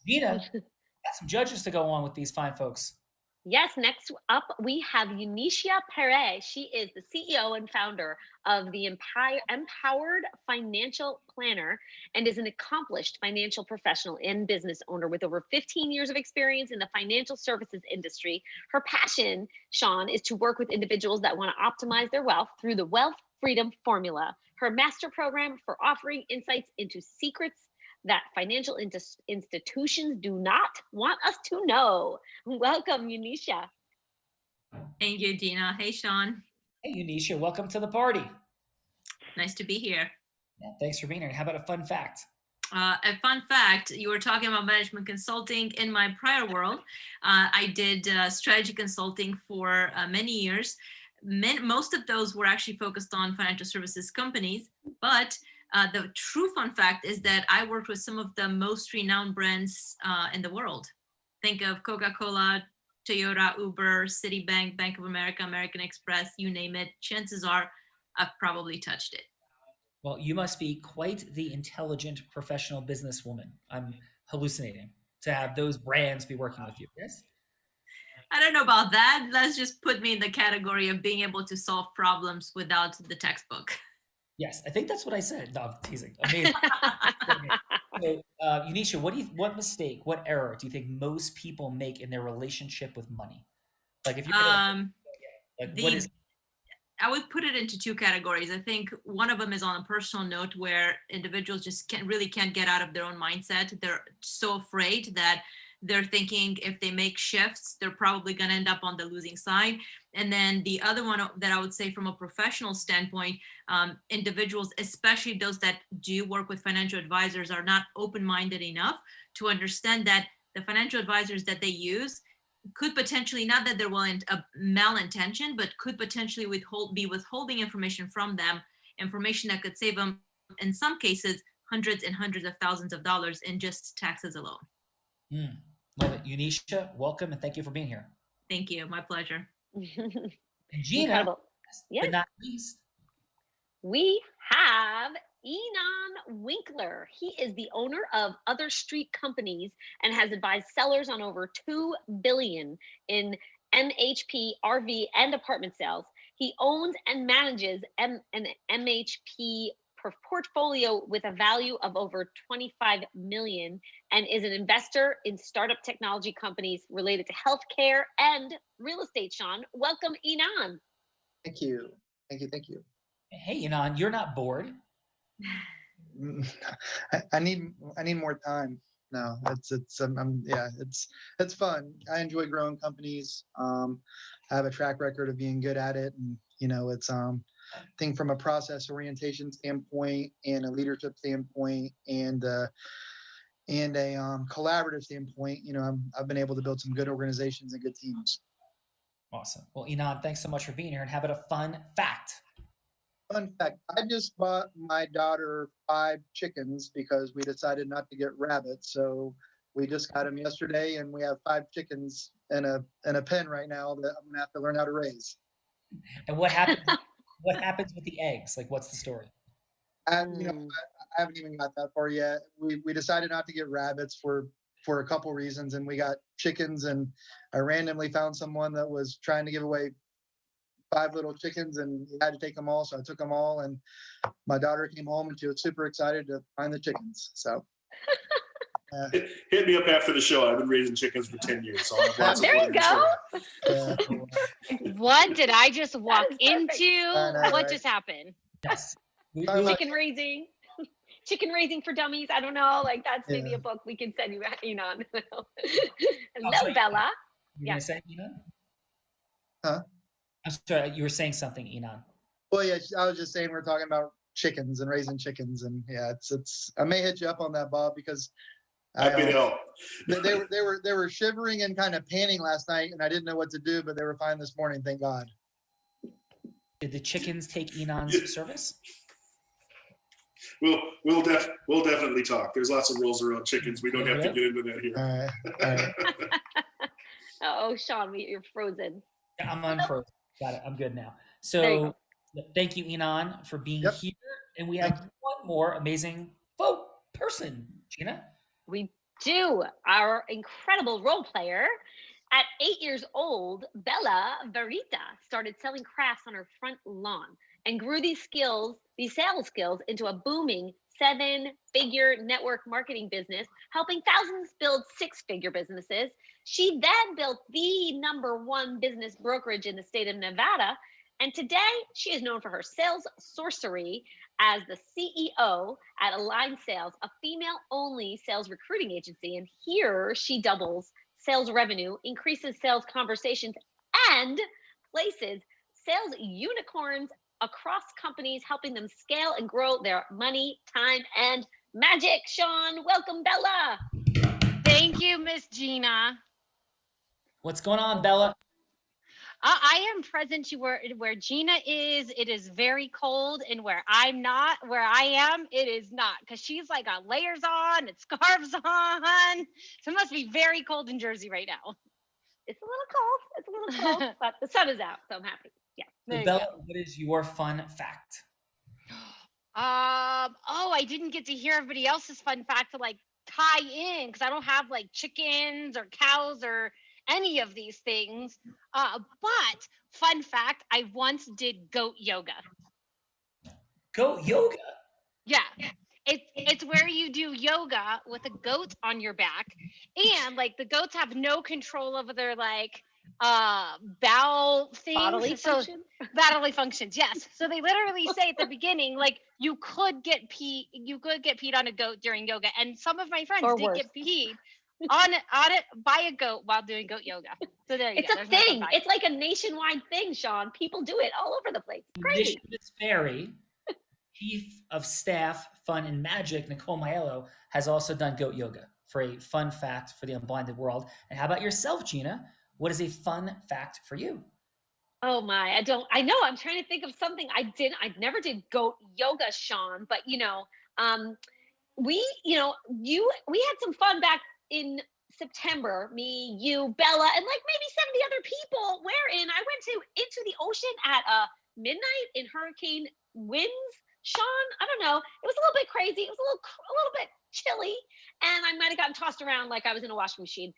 Gina, got some judges to go on with these fine folks. Yes, next up, we have Unicia Perez. She is the CEO and founder of the Empowered Financial Planner and is an accomplished financial professional and business owner with over 15 years of experience in the financial services industry. Her passion, Sean, is to work with individuals that want to optimize their wealth through the Wealth Freedom Formula, her master program for offering insights into secrets that financial institutions do not want us to know. Welcome, Unicia. Thank you, Dina. Hey, Sean. Hey, Unicia. Welcome to the party. Nice to be here. Yeah, thanks for being here. How about a fun fact? A fun fact, you were talking about management consulting. In my prior world, I did strategy consulting for many years. Most of those were actually focused on financial services companies, but the true fun fact is that I worked with some of the most renowned brands in the world. Think of Coca-Cola, Toyota, Uber, Citibank, Bank of America, American Express, you name it. Chances are I've probably touched it. Well, you must be quite the intelligent professional businesswoman. I'm hallucinating to have those brands be working with you. Yes? I don't know about that. Let's just put me in the category of being able to solve problems without the textbook. Yes, I think that's what I said. No, I'm teasing. Amazing. So, Unicia, what mistake, what error do you think most people make in their relationship with money? Like if you're I would put it into two categories. I think one of them is on a personal note where individuals just can't get out of their own mindset. They're so afraid that they're thinking if they make shifts, they're probably going to end up on the losing side. And then the other one that I would say from a professional standpoint, individuals, especially those that do work with financial advisors, are not open-minded enough to understand that the financial advisors that they use could potentially, not that there wasn't a malintention, but could potentially be withholding information from them, information that could save them, in some cases, hundreds and hundreds of thousands of dollars in just taxes alone. Love it. Unisha, welcome and thank you for being here. Thank you. My pleasure. And Gina, Incredible. last Yes. but not least, We have Enon Winkler. He is the owner of Other Street Companies and has advised sellers on over $2 billion in MHP, RV, and apartment sales. He owns and manages an MHP portfolio with a value of over 25 million and is an investor in startup technology companies related to healthcare and real estate. Sean, welcome, Enon. Thank you. Thank you. hey, Enon, you're not bored. I need more time. No, it's fun. I enjoy growing companies. I have a track record of being good at it, and it's I think from a process orientation standpoint and a leadership standpoint and a collaborative standpoint, I've been able to build some good organizations and good teams. Awesome. Well, Enon, thanks so much for being here, and how about a fun fact? Fun fact, I just bought my daughter 5 chickens because we decided not to get rabbits. So we just got them yesterday, and we have 5 chickens in a pen right now that I'm gonna have to learn how to raise. And what happens? What happens with the eggs? Like, what's the story? I haven't even got that far yet. We decided not to get rabbits for a couple reasons, and we got chickens, and I randomly found someone that was trying to give away 5 little chickens, and he had to take them all, so I took them all, and my daughter came home and she was super excited to find the chickens. So hit me up after the show. I've been raising chickens for 10 years. So there you go. What did I just walk into? What just happened? Yes. Chicken raising. Chicken raising for dummies. I don't know. Like, that's maybe a book we can send you, Enon. Hello, Bella. You gonna say, Enon? Huh? I'm sorry, you were saying something, Enon. Well, yeah, I was just saying we're talking about chickens and raising chickens, and yeah, it's. I may hit you up on that, Bob, because happy to help. They were shivering and kind of panting last night, and I didn't know what to do, but they were fine this morning, thank God. Did the chickens take Enon's service? We'll definitely talk. There's lots of rules around chickens. We don't have to get into that here. All right. Oh, Sean, you're frozen. Yeah, I'm unfrozen. Got it. I'm good now. So thank you, Enon, for being here. And we have one more amazing person, Gina. We do. Our incredible role player. At 8 years old, Bella Verita started selling crafts on her front lawn and grew these sales skills into a booming 7-figure network marketing business, helping thousands build 6-figure businesses. She then built the #1 business brokerage in the state of Nevada. And today she is known for her sales sorcery as the CEO at Align Sales, a female-only sales recruiting agency. And here she doubles sales revenue, increases sales conversations, and places sales unicorns across companies, helping them scale and grow their money, time, and magic. Sean, welcome, Bella. Thank you, Miss Gina. What's going on, Bella? I am present to where Gina is. It is very cold, and where I'm not, where I am, it is not, because she's like got layers on and scarves on. So it must be very cold in Jersey right now. It's a little cold, but the sun is out, so I'm happy. Yeah. So Bella, what is your fun fact? I didn't get to hear everybody else's fun fact to like tie in, because I don't have like chickens or cows or any of these things. But fun fact, I once did goat yoga. Goat yoga? Yeah. It's where you do yoga with a goat on your back, and like the goats have no control over their like bowel things. Bodily functions, yes. So they literally say at the beginning, like you could get peed on a goat during yoga, and some of my friends did get peed on it by a goat while doing goat yoga. So there you go. It's a thing. It's like a nationwide thing, Sean. People do it all over the place. Crazy. Miss Ferry, Chief of Staff, Fun and Magic, Nicole Maiello, has also done goat yoga for a fun fact for the Unblinded world. And how about yourself, Gina? what is a fun fact for you? Oh my, I know, I'm trying to think of something I never did goat yoga, Sean, but we had some fun back in September, me, you, Bella, and like maybe 70 other people, wherein I went into the ocean at midnight in hurricane winds. Sean, I don't know. It was a little bit crazy. It was a little bit chilly, and I might have gotten tossed around like I was in a washing machine.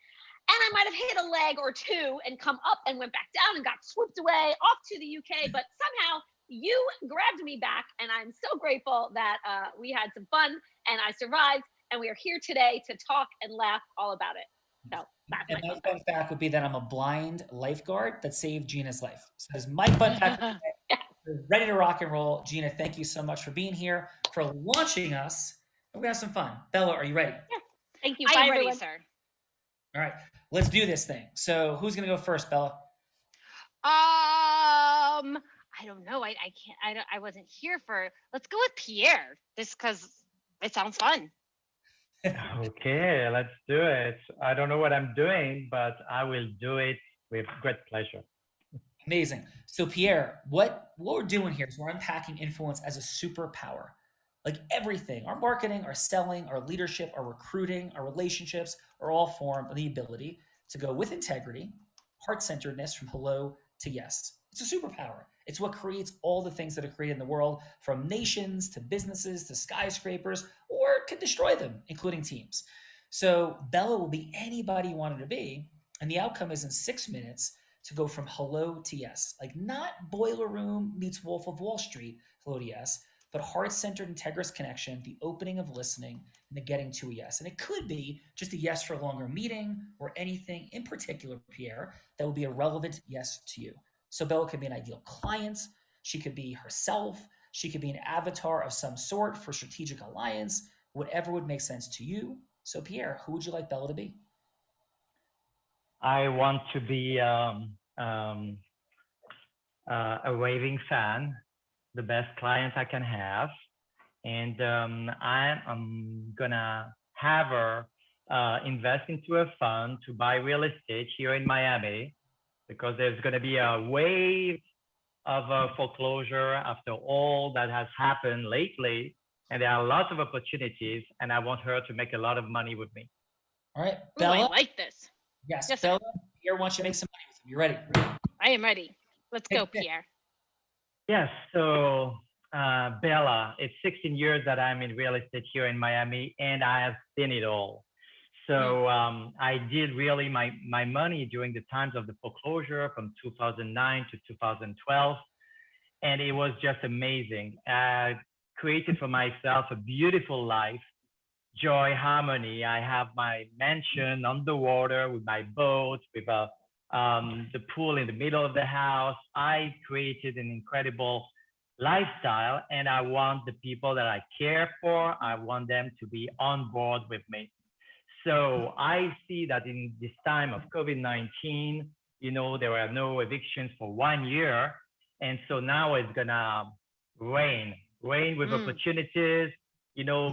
And I might have hit a leg or two and come up and went back down and got swooped away off to the UK. But somehow you grabbed me back, and I'm so grateful that we had some fun and I survived. And we are here today to talk and laugh all about it. So that's my fun fact would be that I'm a blind lifeguard that saved Gina's life. So that's my fun fact. We're ready to rock and roll. Gina, thank you so much for being here, for launching us. We're going to have some fun. Bella, are you ready? Yeah. Thank you. I'm Bye, ready, everyone. sir. All right, let's do this thing. So who's going to go first, Bella? I don't know. I can't. I wasn't here for. Let's go with Pierre. Just because it sounds fun. Okay, let's do it. I don't know what I'm doing, but I will do it with great pleasure. Amazing. So Pierre, what we're doing here is we're unpacking influence as a superpower. Like everything, our marketing, our selling, our leadership, our recruiting, our relationships are all formed of the ability to go with integrity, heart-centeredness from hello to yes. It's a superpower. It's what creates all the things that are created in the world, from nations to businesses to skyscrapers, or can destroy them, including teams. So Bella will be anybody you want her to be, and the outcome is in 6 minutes to go from hello to yes. Like not Boiler Room meets Wolf of Wall Street, hello to yes, but heart-centered, integrous connection, the opening of listening, and the getting to a yes. And it could be just a yes for a longer meeting or anything in particular, Pierre, that will be a relevant yes to you. So Bella could be an ideal client. She could be herself. She could be an avatar of some sort for strategic alliance, whatever would make sense to you. So Pierre, who would you like Bella to be? I want to be a raving fan, the best client I can have. And I'm gonna have her invest into a fund to buy real estate here in Miami, because there's gonna be a wave of foreclosure after all that has happened lately. And there are lots of opportunities, and I want her to make a lot of money with me. All right, Bella. I like this. Yes, Yes, Bella, Pierre wants you to make some money with him. You ready? I am ready. Let's go, Pierre. Yes, so Bella, it's 16 years that I'm in real estate here in Miami, and I have seen it all. So I did really my money during the times of the foreclosure from 2009 to 2012, and it was just amazing. I created for myself a beautiful life, joy, harmony. I have my mansion on the water with my boat, with the pool in the middle of the house. I created an incredible lifestyle, and I want the people that I care for, I want them to be on board with me. So I see that in this time of COVID-19, there were no evictions for 1 year. And so now it's gonna rain with opportunities.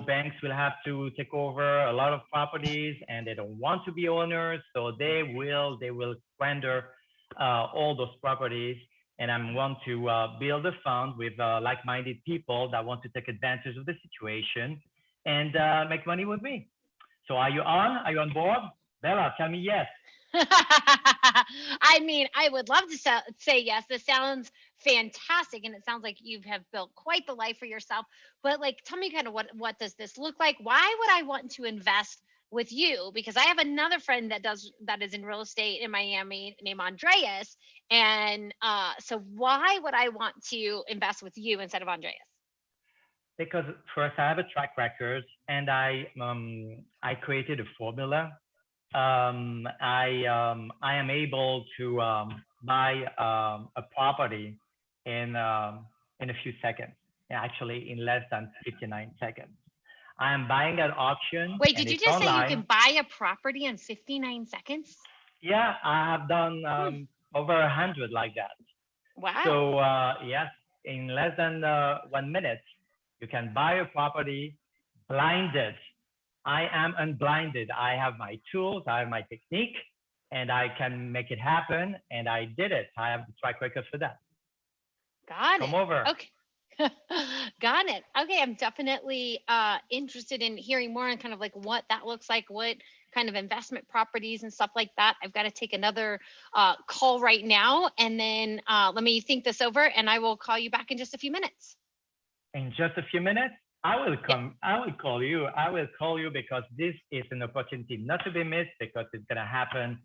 Banks will have to take over a lot of properties, and they don't want to be owners. So they will surrender all those properties. And I want to build a fund with like-minded people that want to take advantage of the situation and make money with me. So are you on? Are you on board? Bella, tell me yes. I mean, I would love to say yes. This sounds fantastic, and it sounds like you have built quite the life for yourself. But tell me kind of what does this look like? Why would I want to invest with you? Because I have another friend that is in real estate in Miami named Andreas, and so why would I want to invest with you instead of Andreas? Because first, I have a track record, and I created a formula. I am able to buy a property in a few seconds. Actually, in less than 59 seconds. I am buying at auction. Wait, did you just say you can buy a property in 59 seconds? Yeah, I have done over 100 like that. Wow. So yes, in less than 1 minute, you can buy a property blinded. I am unblinded. I have my tools, I have my technique, and I can make it happen. And I did it. I have the track record for that. Got Come it. over. Okay. Got it. Okay, I'm definitely interested in hearing more on kind of like what that looks like, what kind of investment properties and stuff like that. I've got to take another call right now, and then let me think this over, and I will call you back in just a few minutes. In just a few minutes, I will come. I will call you. I will call you because this is an opportunity not to be missed, because it's going to happen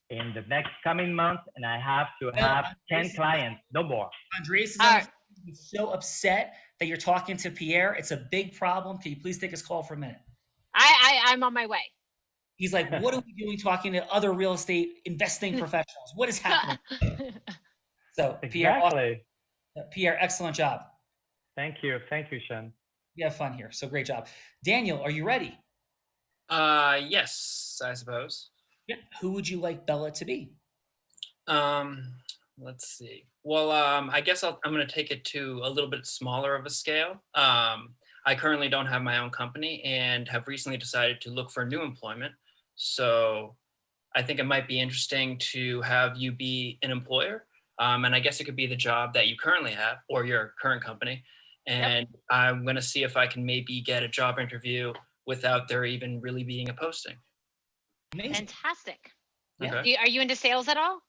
in the next coming months, and I have to have 10 clients, no more. Andres is on the phone. He's so upset that you're talking to Pierre. It's a big problem. Can you please take his call for a minute? I'm on my way. He's like, what are we doing talking to other real estate investing professionals? What is happening? So Exactly. Pierre, excellent job. Thank you. Thank you, Sean. We have fun here. So great job. Daniel, are you ready? Yes, I suppose. Yeah. Who would you like Bella to be? Let's see. Well, I guess I'm going to take it to a little bit smaller of a scale. I currently don't have my own company and have recently decided to look for new employment. So I think it might be interesting to have you be an employer. And I guess it could be the job that you currently have or your current company. And I'm going to see if I can maybe get a job interview without there even really being a posting. Amazing. Fantastic. Okay. Are you into sales at all?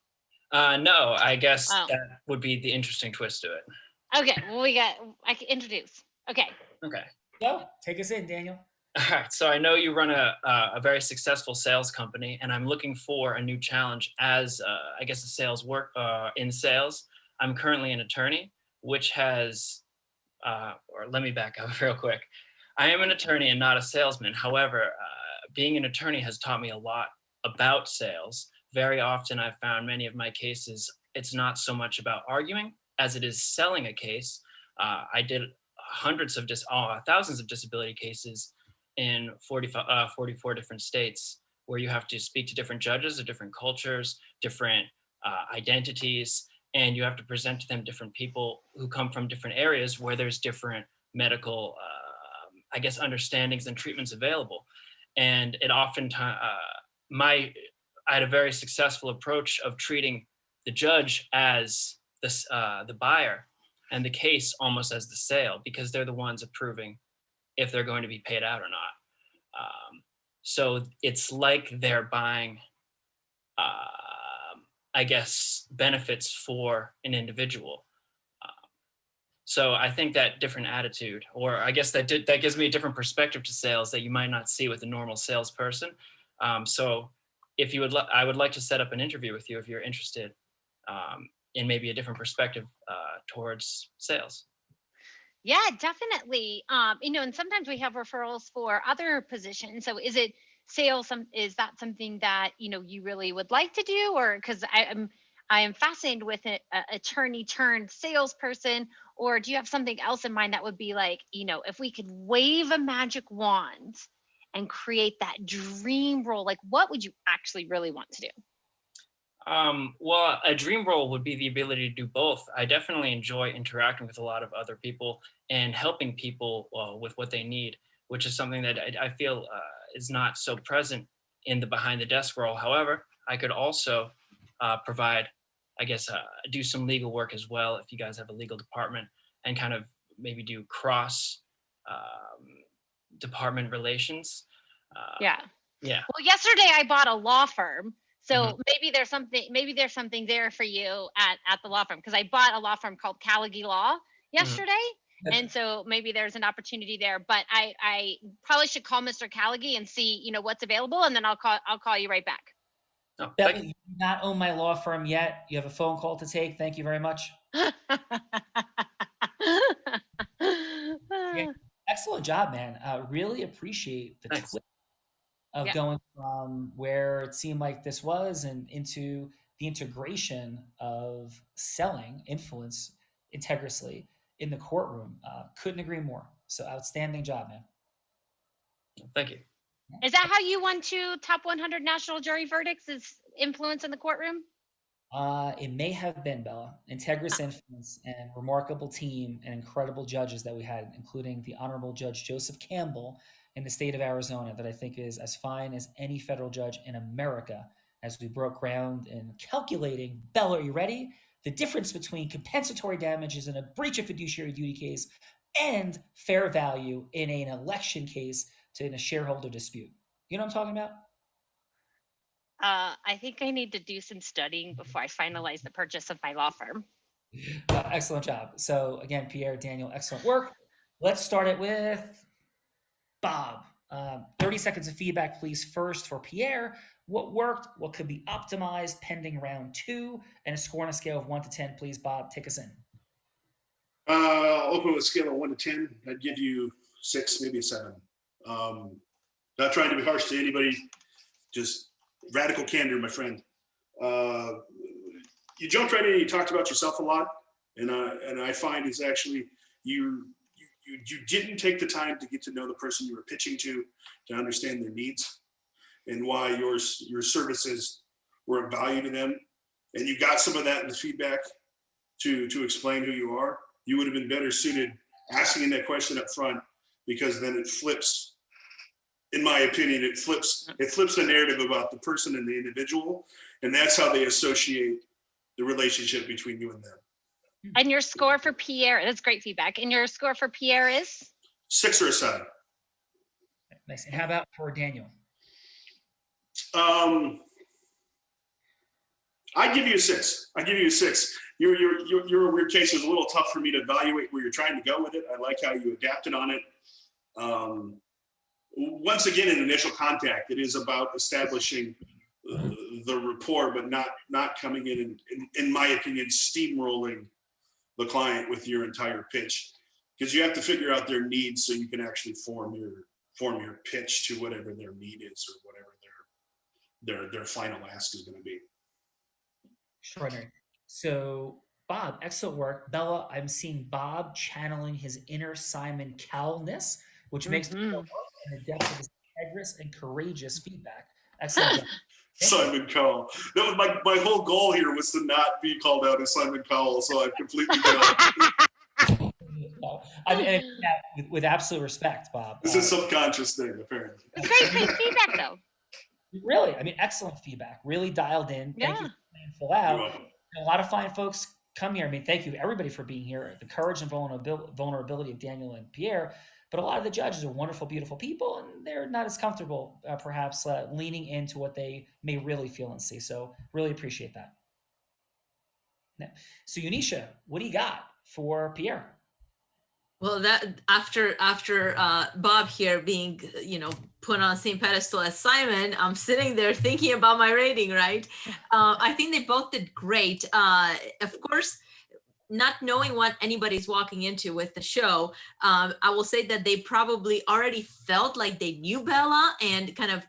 No, I guess that would be the interesting twist to it. Okay, well, I can introduce. Okay. Okay. Go, take us in, Daniel. All right. So I know you run a very successful sales company, and I'm looking for a new challenge as, I guess, a sales work in sales. I'm currently an attorney, which has, or let me back up real quick. I am an attorney and not a salesman. However, being an attorney has taught me a lot about sales. Very often I've found many of my cases, it's not so much about arguing as it is selling a case. I did thousands of disability cases in 44 different states where you have to speak to different judges of different cultures, different identities, and you have to present to them different people who come from different areas where there's different medical, I guess, understandings and treatments available. And it oftentimes, I had a very successful approach of treating the judge as the buyer and the case almost as the sale, because they're the ones approving if they're going to be paid out or not. So it's like they're buying, I guess, benefits for an individual. So I think that different attitude, or I guess that gives me a different perspective to sales that you might not see with a normal salesperson. So if you would, I would like to set up an interview with you if you're interested in maybe a different perspective towards sales. Yeah, definitely. And sometimes we have referrals for other positions. So is it sales? Is that something that, you really would like to do? Or because I am fascinated with an attorney turned salesperson, or do you have something else in mind that would be like, if we could wave a magic wand and create that dream role, like what would you actually really want to do? Well, a dream role would be the ability to do both. I definitely enjoy interacting with a lot of other people and helping people with what they need, which is something that I feel is not so present in the behind the desk role. However, I could also provide, I guess, do some legal work as well if you guys have a legal department, and kind of maybe do cross department relations. Yeah. Well, yesterday I bought a law firm. So maybe there's something there for you at the law firm, because I bought a law firm called Callaghy Law yesterday. And so maybe there's an opportunity there, but I probably should call Mr. Callaghy and see, what's available. And then I'll call you right back. Oh, Bella, you do not own my law firm yet. You have a phone call to take. Thank you very much. Yeah, excellent job, man. Really appreciate the twist of going from where it seemed like this was and into the integration of selling influence integriously in the courtroom. Couldn't agree more. So outstanding job, man. Thank you. Is that how you won 2 top 100 national jury verdicts, is influence in the courtroom? It may have been, Bella. Integrous influence and remarkable team and incredible judges that we had, including the Honorable Judge Joseph Campbell in the state of Arizona, that I think is as fine as any federal judge in America as we broke ground in calculating, Bella, are you ready? The difference between compensatory damages in a breach of fiduciary duty case and fair value in an election case in a shareholder dispute. You know what I'm talking about? I think I need to do some studying before I finalize the purchase of my law firm. Excellent job. So again, Pierre, Daniel, excellent work. Let's start it with Bob. 30 seconds of feedback, please. First for Pierre, what worked, what could be optimized pending round 2, and a score on a scale of 1 to 10, please. Bob, take us in. I'll open with a scale of 1 to 10. I'd give you 6, maybe a 7. Not trying to be harsh to anybody, just radical candor, my friend. You jumped right in and you talked about yourself a lot, and I find is actually you didn't take the time to get to know the person you were pitching to understand their needs and why your services were of value to them, and you got some of that in the feedback to explain who you are. You would have been better suited asking that question up front, because then it flips. In my opinion, it flips the narrative about the person and the individual, and that's how they associate the relationship between you and them. And your score for Pierre, that's great feedback. And your score for Pierre is? 6 or a 7. Nice. And how about for Daniel? I'd give you a 6. Your weird case is a little tough for me to evaluate where you're trying to go with it. I like how you adapted on it. Once again, in initial contact, it is about establishing the rapport, but not coming in my opinion, steamrolling the client with your entire pitch, because you have to figure out their needs so you can actually form your pitch to whatever their need is or whatever their final ask is going to be. Extraordinary. So Bob, excellent work. Bella, I'm seeing Bob channeling his inner Simon Cowell-ness, which makes me feel in the depth of his integrous and courageous feedback. Excellent job. Simon Cowell. That was my whole goal here was to not be called out as Simon Cowell, so I completely did. I mean, with absolute respect, Bob. This is a subconscious thing, apparently. It's great feedback, though. Really, I mean, excellent feedback. Really dialed in. Thank you for being full out. A lot of fine folks come here. I mean, thank you everybody for being here. The courage and vulnerability of Daniel and Pierre. But a lot of the judges are wonderful, beautiful people, and they're not as comfortable, perhaps, leaning into what they may really feel and see. So really appreciate that. Now, so Unisha, what do you got for Pierre? Well, that after Bob here being, put on the same pedestal as Simon, I'm sitting there thinking about my rating, right? I think they both did great. Of course, not knowing what anybody's walking into with the show, I will say that they probably already felt like they knew Bella and kind of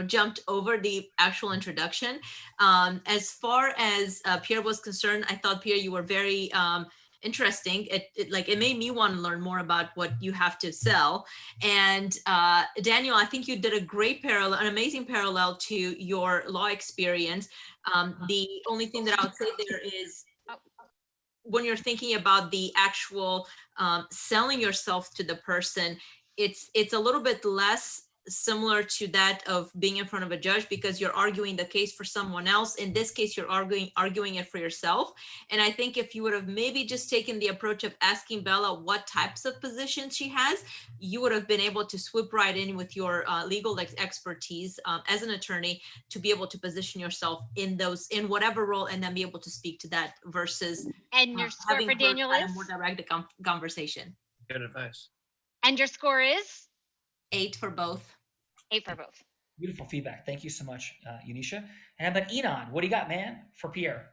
jumped over the actual introduction. As far as Pierre was concerned, I thought, Pierre, you were very interesting. It made me want to learn more about what you have to sell. And Daniel, I think you did a great parallel, an amazing parallel to your law experience. The only thing that I would say there is, when you're thinking about the actual selling yourself to the person, it's a little bit less similar to that of being in front of a judge, because you're arguing the case for someone else. In this case, you're arguing it for yourself. And I think if you would have maybe just taken the approach of asking Bella what types of positions she has, you would have been able to swoop right in with your legal expertise as an attorney to be able to position yourself in whatever role, and then be able to speak to that versus and your score for Daniel is a more direct conversation. Good advice. And your score is 8 for both. 8 for both. Beautiful feedback. Thank you so much, Unisha. And how about Enon? What do you got, man, for Pierre?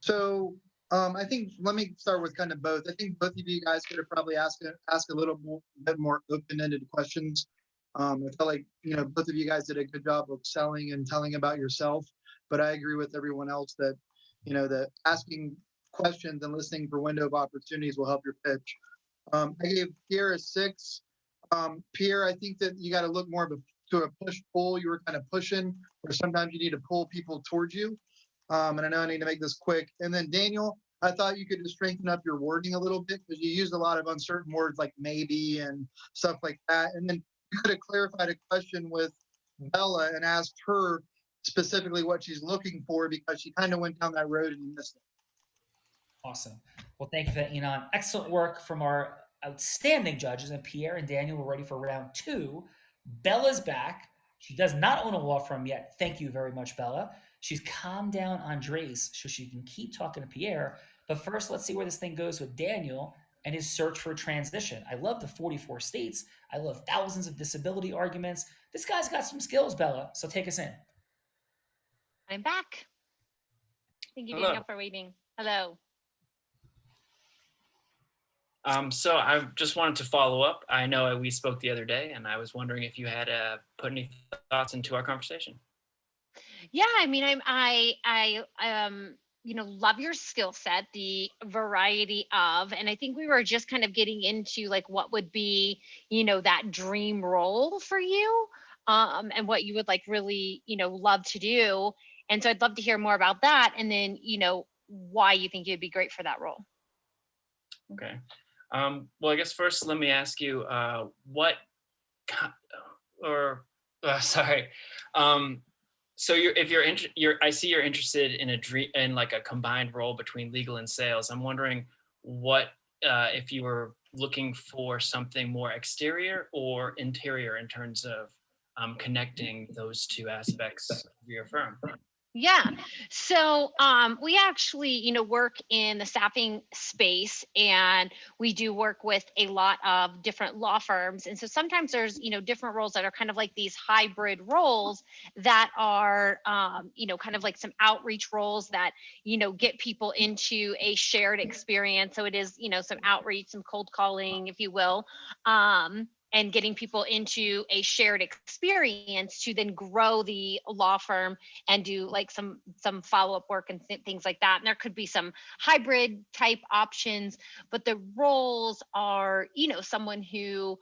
So I think, let me start with kind of both. I think both of you guys could have probably asked a little bit more open-ended questions. I felt like, both of you guys did a good job of selling and telling about yourself, but I agree with everyone else that, that asking questions and listening for window of opportunities will help your pitch. I gave Pierre a 6. Pierre, I think that you got to look more to a push-pull. You were kind of pushing, where sometimes you need to pull people towards you. And I know I need to make this quick. And then Daniel, I thought you could just strengthen up your wording a little bit, because you used a lot of uncertain words like maybe and stuff like that. And then you could have clarified a question with Bella and asked her specifically what she's looking for, because she kind of went down that road and missed it. Awesome. Well, thank you for that, Enon. Excellent work from our outstanding judges, and Pierre and Daniel were ready for round 2. Bella's back. She does not own a law firm yet. Thank you very much, Bella. She's calmed down Andres so she can keep talking to Pierre. But first, let's see where this thing goes with Daniel and his search for a transition. I love the 44 states. I love thousands of disability arguments. This guy's got some skills, Bella. So take us in. I'm back. Thank you, Hello. Daniel, for waiting. Hello. So I just wanted to follow up. I know we spoke the other day, and I was wondering if you had put any thoughts into our conversation. Yeah, I mean, I love your skill set, the variety of, and I think we were just kind of getting into like what would be, that dream role for you, and what you would like really, love to do. And so I'd love to hear more about that, and then, why you think you'd be great for that role. Okay. Well, I guess first, let me ask you, so I see you're interested in like a combined role between legal and sales. I'm wondering what, if you were looking for something more exterior or interior in terms of connecting those two aspects of your firm. Yeah. So we actually, work in the staffing space, and we do work with a lot of different law firms. And so sometimes there's, different roles that are kind of like these hybrid roles that are, kind of like some outreach roles that, get people into a shared experience. So it is, some outreach, some cold calling, if you will. And getting people into a shared experience to then grow the law firm and do like some follow-up work and things like that. And there could be some hybrid type options, but the roles are, someone who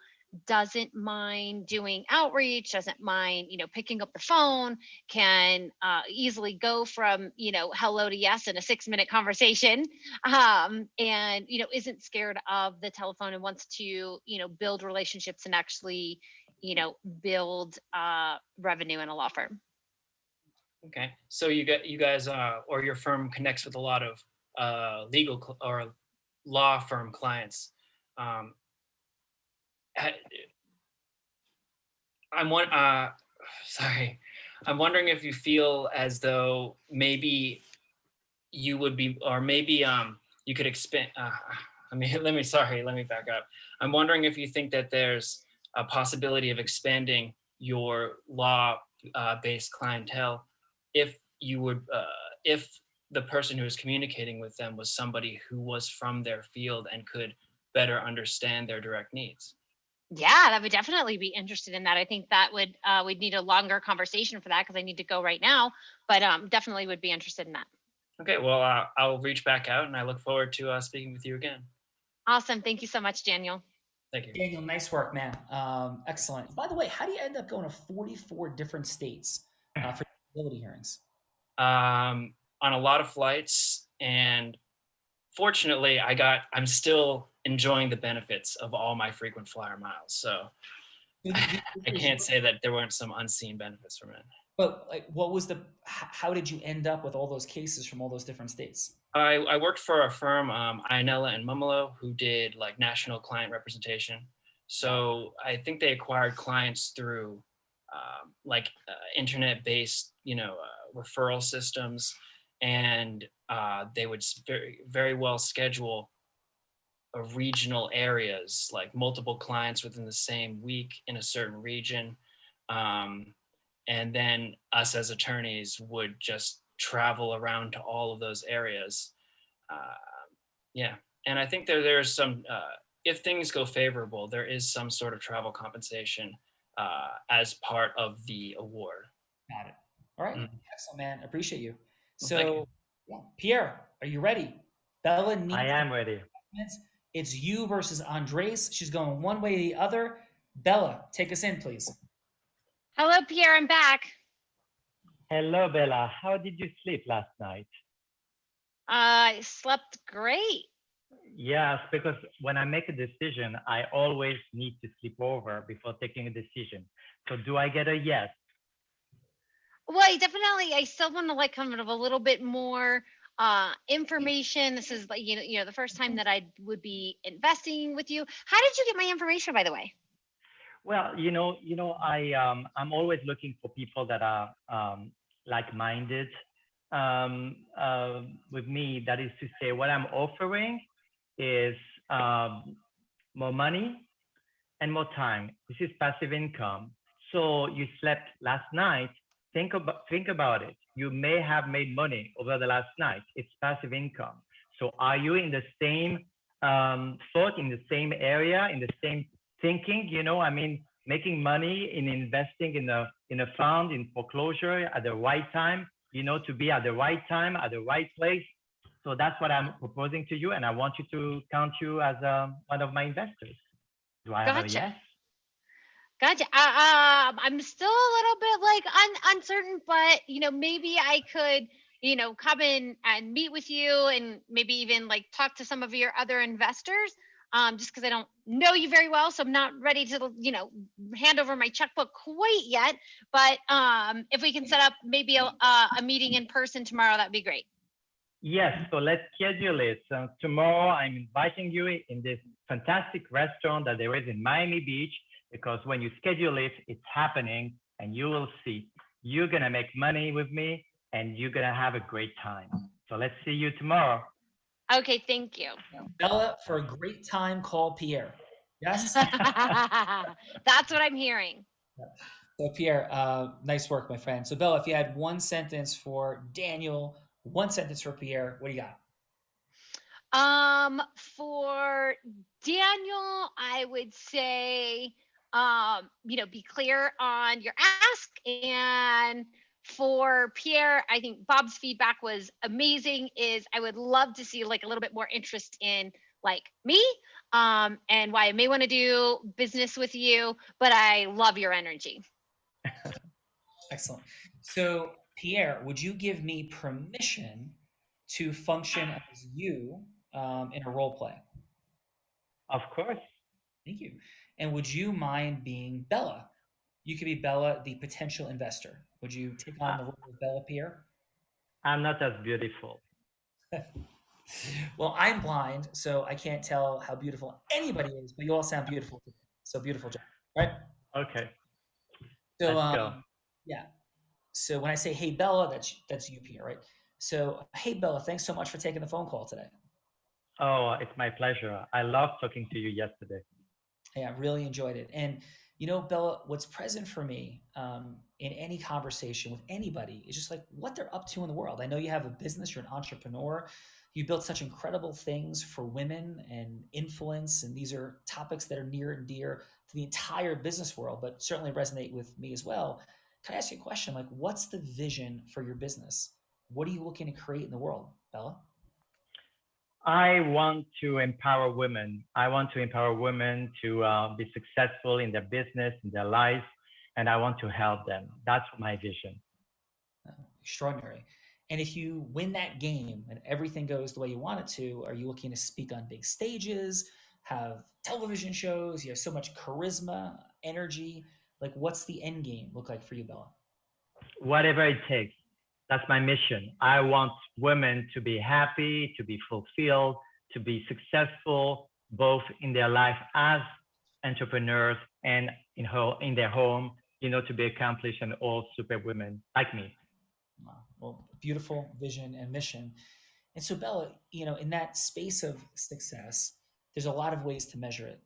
doesn't mind doing outreach, doesn't mind, picking up the phone, can easily go from, hello to yes in a 6-minute conversation, and, isn't scared of the telephone and wants to, build relationships and actually, build revenue in a law firm. Okay. So you guys, or your firm connects with a lot of legal or law firm clients. I'm wondering if you feel as though maybe you would be, or maybe you could expand. Let me back up. I'm wondering if you think that there's a possibility of expanding your law-based clientele if you would, if the person who was communicating with them was somebody who was from their field and could better understand their direct needs. Yeah, that would definitely be interested in that. I think that would, we'd need a longer conversation for that because I need to go right now, but definitely would be interested in that. Okay, well, I'll reach back out and I look forward to speaking with you again. Awesome. Thank you so much, Daniel. Thank you. Daniel, nice work, man. Excellent. By the way, how do you end up going to 44 different states for disability hearings? On a lot of flights, and fortunately, I'm still enjoying the benefits of all my frequent flyer miles. So I can't say that there weren't some unseen benefits from it. But like, how did you end up with all those cases from all those different states? I worked for a firm, Ionella and Mumolo, who did like national client representation. So I think they acquired clients through internet-based, referral systems, and they would very, very well schedule regional areas, like multiple clients within the same week in a certain region. And then us as attorneys would just travel around to all of those areas. And I think there's some, if things go favorable, there is some sort of travel compensation as part of the award. Got it. All right. Excellent, man. Appreciate you. Well, thank you. Pierre, are you ready? Bella needs I am ready. It's you versus Andres. She's going one way or the other. Bella, take us in, please. Hello, Pierre. I'm back. Hello, Bella. How did you sleep last night? I slept great. Yes, because when I make a decision, I always need to sleep over before taking a decision. So do I get a yes? Well, I still want to like kind of a little bit more information. This is like, the first time that I would be investing with you. How did you get my information, by the way? Well, I'm always looking for people that are like-minded with me. That is to say, what I'm offering is more money and more time. This is passive income. So you slept last night. Think about it. You may have made money over the last night. It's passive income. So are you in the same thought, in the same area, in the same thinking? Making money in investing in a fund, in foreclosure at the right time. To be at the right time, at the right place. So that's what I'm proposing to you, and I want you to count you as one of my investors. Do I have a yes? Gotcha. I'm still a little bit like uncertain, but maybe I could, come in and meet with you, and maybe even like talk to some of your other investors. Just because I don't know you very well, so I'm not ready to, hand over my checkbook quite yet. But if we can set up maybe a meeting in person tomorrow, that'd be great. Yes, so let's schedule it. So tomorrow I'm inviting you in this fantastic restaurant that there is in Miami Beach, because when you schedule it, it's happening, and you will see. You're gonna make money with me, and you're gonna have a great time. So let's see you tomorrow. Okay, thank you. Bella, for a great time, call Pierre. Yes? That's what I'm hearing. So Pierre, nice work, my friend. So Bella, if you had one sentence for Daniel, one sentence for Pierre, what do you got? For Daniel, I would say, be clear on your ask. And for Pierre, I think Bob's feedback was amazing. I would love to see like a little bit more interest in like me, and why I may want to do business with you, but I love your energy. Excellent. So Pierre, would you give me permission to function as you in a role play? Of course. Thank you. And would you mind being Bella? You could be Bella, the potential investor. Would you take on the role of Bella, Pierre? I'm not as beautiful. Well, I'm blind, so I can't tell how beautiful anybody is, but you all sound beautiful today. So beautiful job, right? Okay. So Let's go. Yeah. So when I say, hey, Bella, that's you, Pierre, right? So, hey, Bella, thanks so much for taking the phone call today. Oh, it's my pleasure. I loved talking to you yesterday. Yeah, I really enjoyed it. And, Bella, what's present for me in any conversation with anybody is just like what they're up to in the world. I know you have a business, you're an entrepreneur. You built such incredible things for women and influence. And these are topics that are near and dear to the entire business world, but certainly resonate with me as well. Can I ask you a question? Like, what's the vision for your business? What are you looking to create in the world, Bella? I want to empower women. I want to empower women to be successful in their business, in their life, and I want to help them. That's my vision. Extraordinary. And if you win that game and everything goes the way you want it to, are you looking to speak on big stages, have television shows? You have so much charisma, energy. Like, what's the end game look like for you, Bella? Whatever it takes. That's my mission. I want women to be happy, to be fulfilled, to be successful, both in their life as entrepreneurs and in their home, to be accomplished and all super women like me. Wow. Well, beautiful vision and mission. And so, Bella, in that space of success, there's a lot of ways to measure it.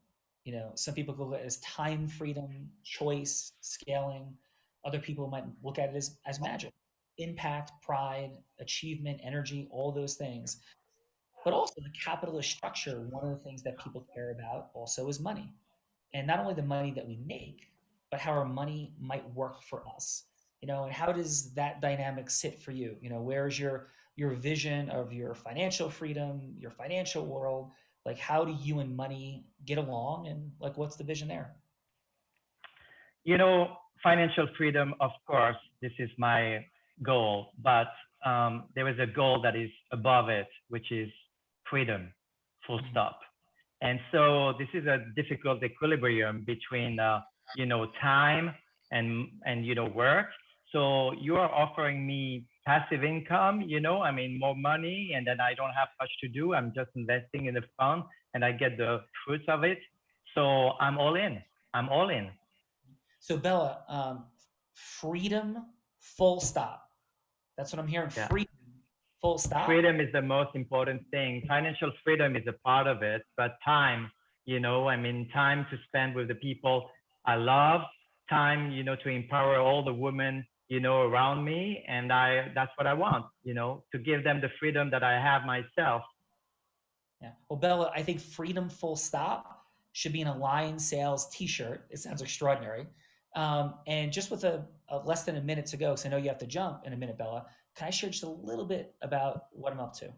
Some people look at it as time freedom, choice, scaling. Other people might look at it as magic, impact, pride, achievement, energy, all those things. But also the capitalist structure, one of the things that people care about also is money. And not only the money that we make, but how our money might work for us. And how does that dynamic sit for you? Where's your vision of your financial freedom, your financial world? Like, how do you and money get along, and like, what's the vision there? Financial freedom, of course, this is my goal, but there is a goal that is above it, which is freedom, full stop. And so this is a difficult equilibrium between, time and work. So you are offering me passive income, I mean, more money, and then I don't have much to do. I'm just investing in the fund and I get the fruits of it. So I'm all in. I'm all in. So Bella, freedom, full stop. That's what I'm hearing. Yeah. Freedom, full stop. Freedom is the most important thing. Financial freedom is a part of it, but time, time to spend with the people I love, time, to empower all the women, around me. And that's what I want, to give them the freedom that I have myself. Yeah. Well, Bella, I think freedom, full stop should be an Align Sales t-shirt. It sounds extraordinary. And just with a less than a minute to go, because I know you have to jump in a minute, Bella, can I share just a little bit about what I'm up to?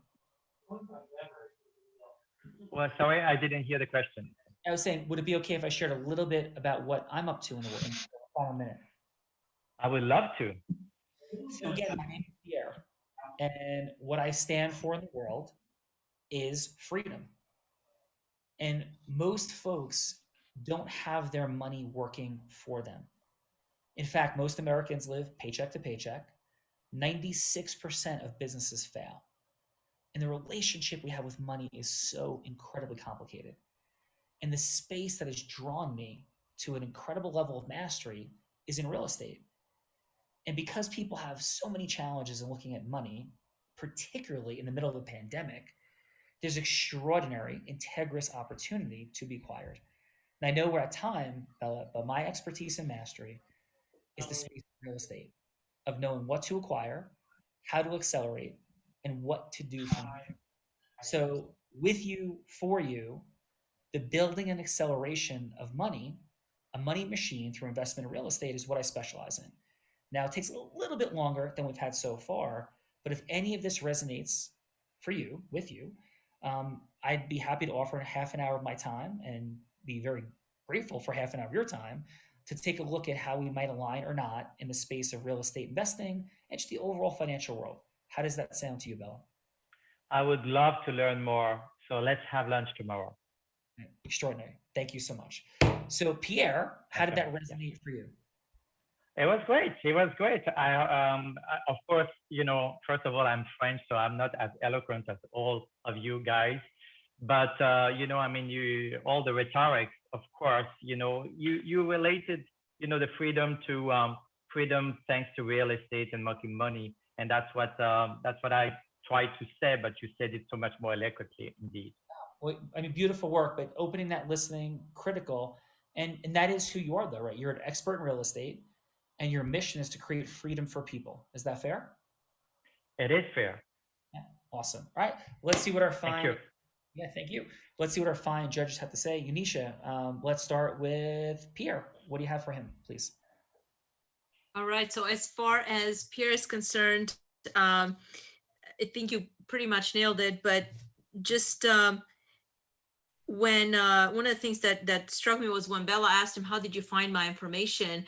Well, sorry, I didn't hear the question. I was saying, would it be okay if I shared a little bit about what I'm up to in the final minute? I would love to. So again, my name is Pierre, and what I stand for in the world is freedom. And most folks don't have their money working for them. In fact, most Americans live paycheck to paycheck. 96% of businesses fail. And the relationship we have with money is so incredibly complicated. And the space that has drawn me to an incredible level of mastery is in real estate. And because people have so many challenges in looking at money, particularly in the middle of a pandemic, there's extraordinary, integrous opportunity to be acquired. And I know we're at time, Bella, but my expertise and mastery is the space of real estate, of knowing what to acquire, how to accelerate, and what to do from there. So with you, for you, the building and acceleration of money, a money machine through investment in real estate is what I specialize in. Now, it takes a little bit longer than we've had so far, but if any of this resonates for you, with you, I'd be happy to offer half an hour of my time and be very grateful for half an hour of your time to take a look at how we might align or not in the space of real estate investing and just the overall financial world. How does that sound to you, Bella? I would love to learn more. So let's have lunch tomorrow. Extraordinary. Thank you so much. So Pierre, how did that resonate for you? It was great. It was great. Of course, first of all, I'm French, so I'm not as eloquent as all of you guys. But, all the rhetoric, of course, you related, the freedom to freedom thanks to real estate and making money. And that's what I tried to say, but you said it so much more eloquently indeed. Well, beautiful work, but opening that listening, critical. And that is who you are though, right? You're an expert in real estate and your mission is to create freedom for people. Is that fair? It is fair. Yeah, awesome. All right, let's see what our Thank you. Yeah, thank you. Let's see what our fine judges have to say. Unisha, let's start with Pierre. What do you have for him, please? All right, so as far as Pierre is concerned, I think you pretty much nailed it, but just when one of the things that struck me was when Bella asked him, how did you find my information?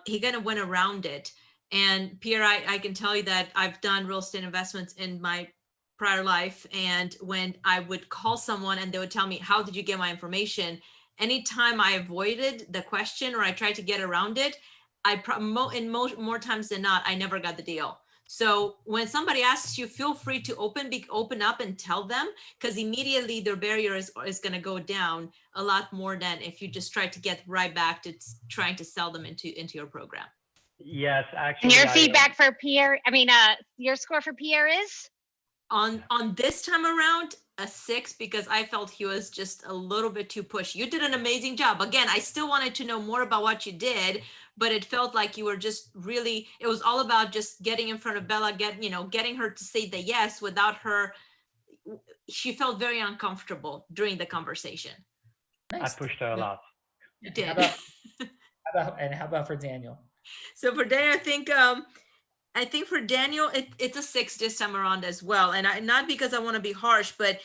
He kind of went around it. And Pierre, I can tell you that I've done real estate investments in my prior life. And when I would call someone and they would tell me, how did you get my information? Anytime I avoided the question or I tried to get around it, more times than not, I never got the deal. So when somebody asks you, feel free to open up and tell them, because immediately their barrier is going to go down a lot more than if you just try to get right back to trying to sell them into your program. Yes, actually. And your feedback for Pierre, your score for Pierre is? On this time around, a 6, because I felt he was just a little bit too pushy. You did an amazing job. Again, I still wanted to know more about what you did, but it felt like you were just really, it was all about just getting in front of Bella, getting her to say the yes without her. She felt very uncomfortable during the conversation. Nice. I pushed her a lot. You did. How about for Daniel? So for Daniel, I think for Daniel, it's a 6 this time around as well. And not because I want to be harsh, but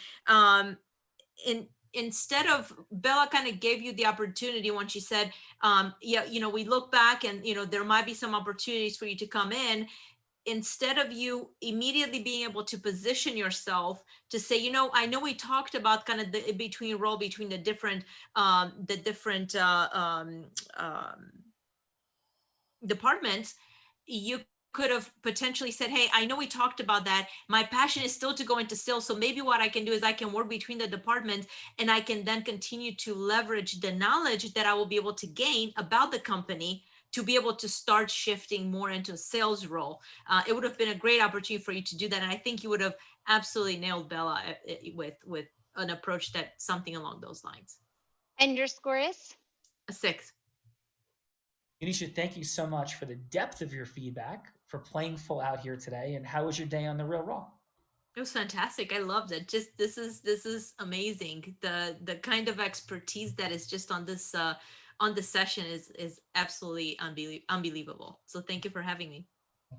instead of, Bella kind of gave you the opportunity when she said, we look back and, there might be some opportunities for you to come in. Instead of you immediately being able to position yourself to say, I know we talked about kind of the in-between role between the different departments. you could have potentially said, hey, I know we talked about that. My passion is still to go into sales. So maybe what I can do is I can work between the departments, and I can then continue to leverage the knowledge that I will be able to gain about the company to be able to start shifting more into a sales role. It would have been a great opportunity for you to do that. And I think you would have absolutely nailed Bella with an approach that something along those lines. And your score is? A 6. Unisha, thank you so much for the depth of your feedback, for playing full out here today. And how was your day on the Real Raw? It was fantastic. I loved it. Just this is amazing. The kind of expertise that is just on this session is absolutely unbelievable. So thank you for having me.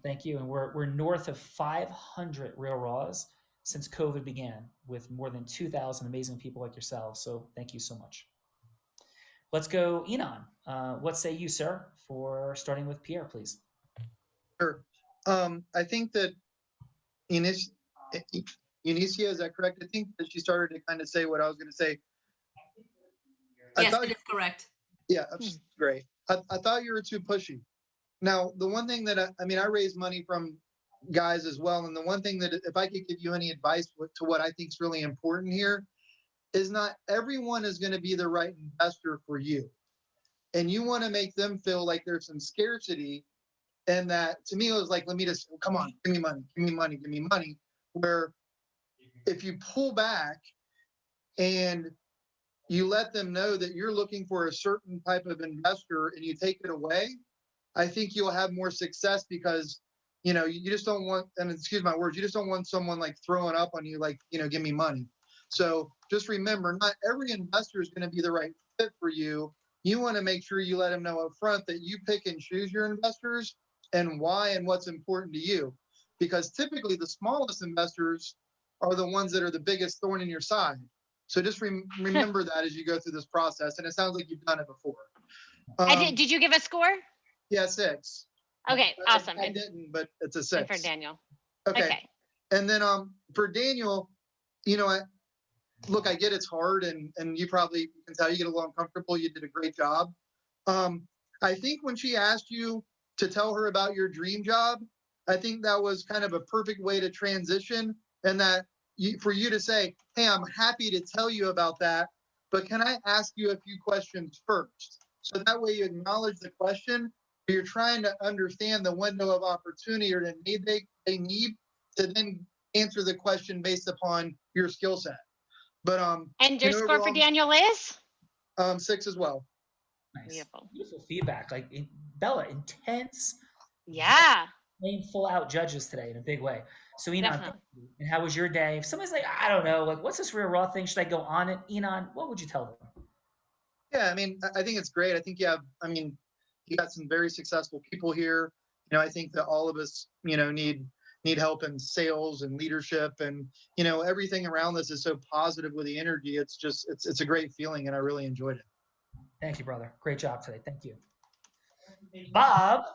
Thank you. And we're north of 500 Real Raws since COVID began, with more than 2,000 amazing people like yourselves. So thank you so much. Let's go, Enon. What say you, sir, for starting with Pierre, please? Sure. I think that Unicia, is that correct? I think that she started to kind of say what I was going to say. Yes, that is correct. Yeah, great. I thought you were too pushy. Now, the one thing that I raise money from guys as well. And the one thing that, if I could give you any advice to what I think is really important here, is not everyone is going to be the right investor for you. And you want to make them feel like there's some scarcity. And that, to me, it was like, let me just, come on, give me money, give me money, give me money. Where if you pull back and you let them know that you're looking for a certain type of investor and you take it away, I think you'll have more success, because, you just don't want, and excuse my words, you just don't want someone like throwing up on you, like, give me money. So just remember, not every investor is going to be the right fit for you. You want to make sure you let them know up front that you pick and choose your investors and why and what's important to you. Because typically the smallest investors are the ones that are the biggest thorn in your side. So just remember that as you go through this process. And it sounds like you've done it before. Did you give a score? Yeah, 6. Okay, awesome. I didn't, but it's a 6. And for Daniel. Okay. And then for Daniel, I get it's hard, and you probably can tell you get a little uncomfortable. You did a great job. I think when she asked you to tell her about your dream job, I think that was kind of a perfect way to transition, and that for you to say, hey, I'm happy to tell you about that, but can I ask you a few questions first? So that way you acknowledge the question, but you're trying to understand the window of opportunity or the need they need to then answer the question based upon your skill set. But and your score for Daniel is 6 as well. Nice. Beautiful feedback. Like Bella, intense. Yeah. Playing full out judges today in a big way. So Enon, and how was your day? If somebody's like, I don't know, like, what's this Real Raw thing? Should I go on it? Enon, what would you tell them? Yeah, I think it's great. I think you got some very successful people here. I think that all of us, need help in sales and leadership, and everything around this is so positive with the energy. It's just it's a great feeling, and I really enjoyed it. Thank you, brother. Great job today. Thank you. Bob,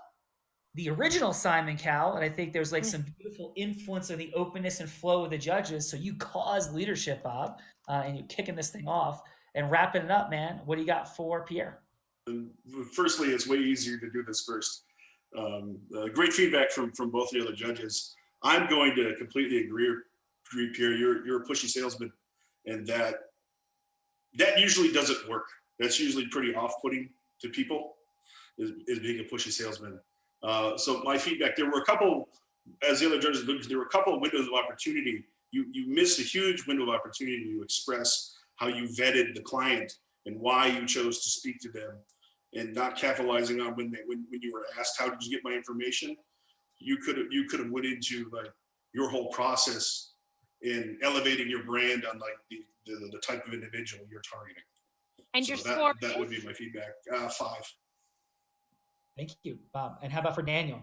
the original Simon Cowell, and I think there's like some beautiful influence of the openness and flow of the judges. So you caused leadership, Bob, and you're kicking this thing off and wrapping it up, man. What do you got for Pierre? Firstly, it's way easier to do this first. Great feedback from both the other judges. I'm going to completely agree, Pierre. You're a pushy salesman, and that usually doesn't work. That's usually pretty off-putting to people, is being a pushy salesman. So my feedback, there were a couple, as the other judges looked, there were a couple of windows of opportunity. You missed a huge window of opportunity to express how you vetted the client and why you chose to speak to them, and not capitalizing on when you were asked, how did you get my information? You could have went into like your whole process in elevating your brand on like the type of individual you're targeting. And your score that would be my feedback. 5. Thank you, Bob. And how about for Daniel?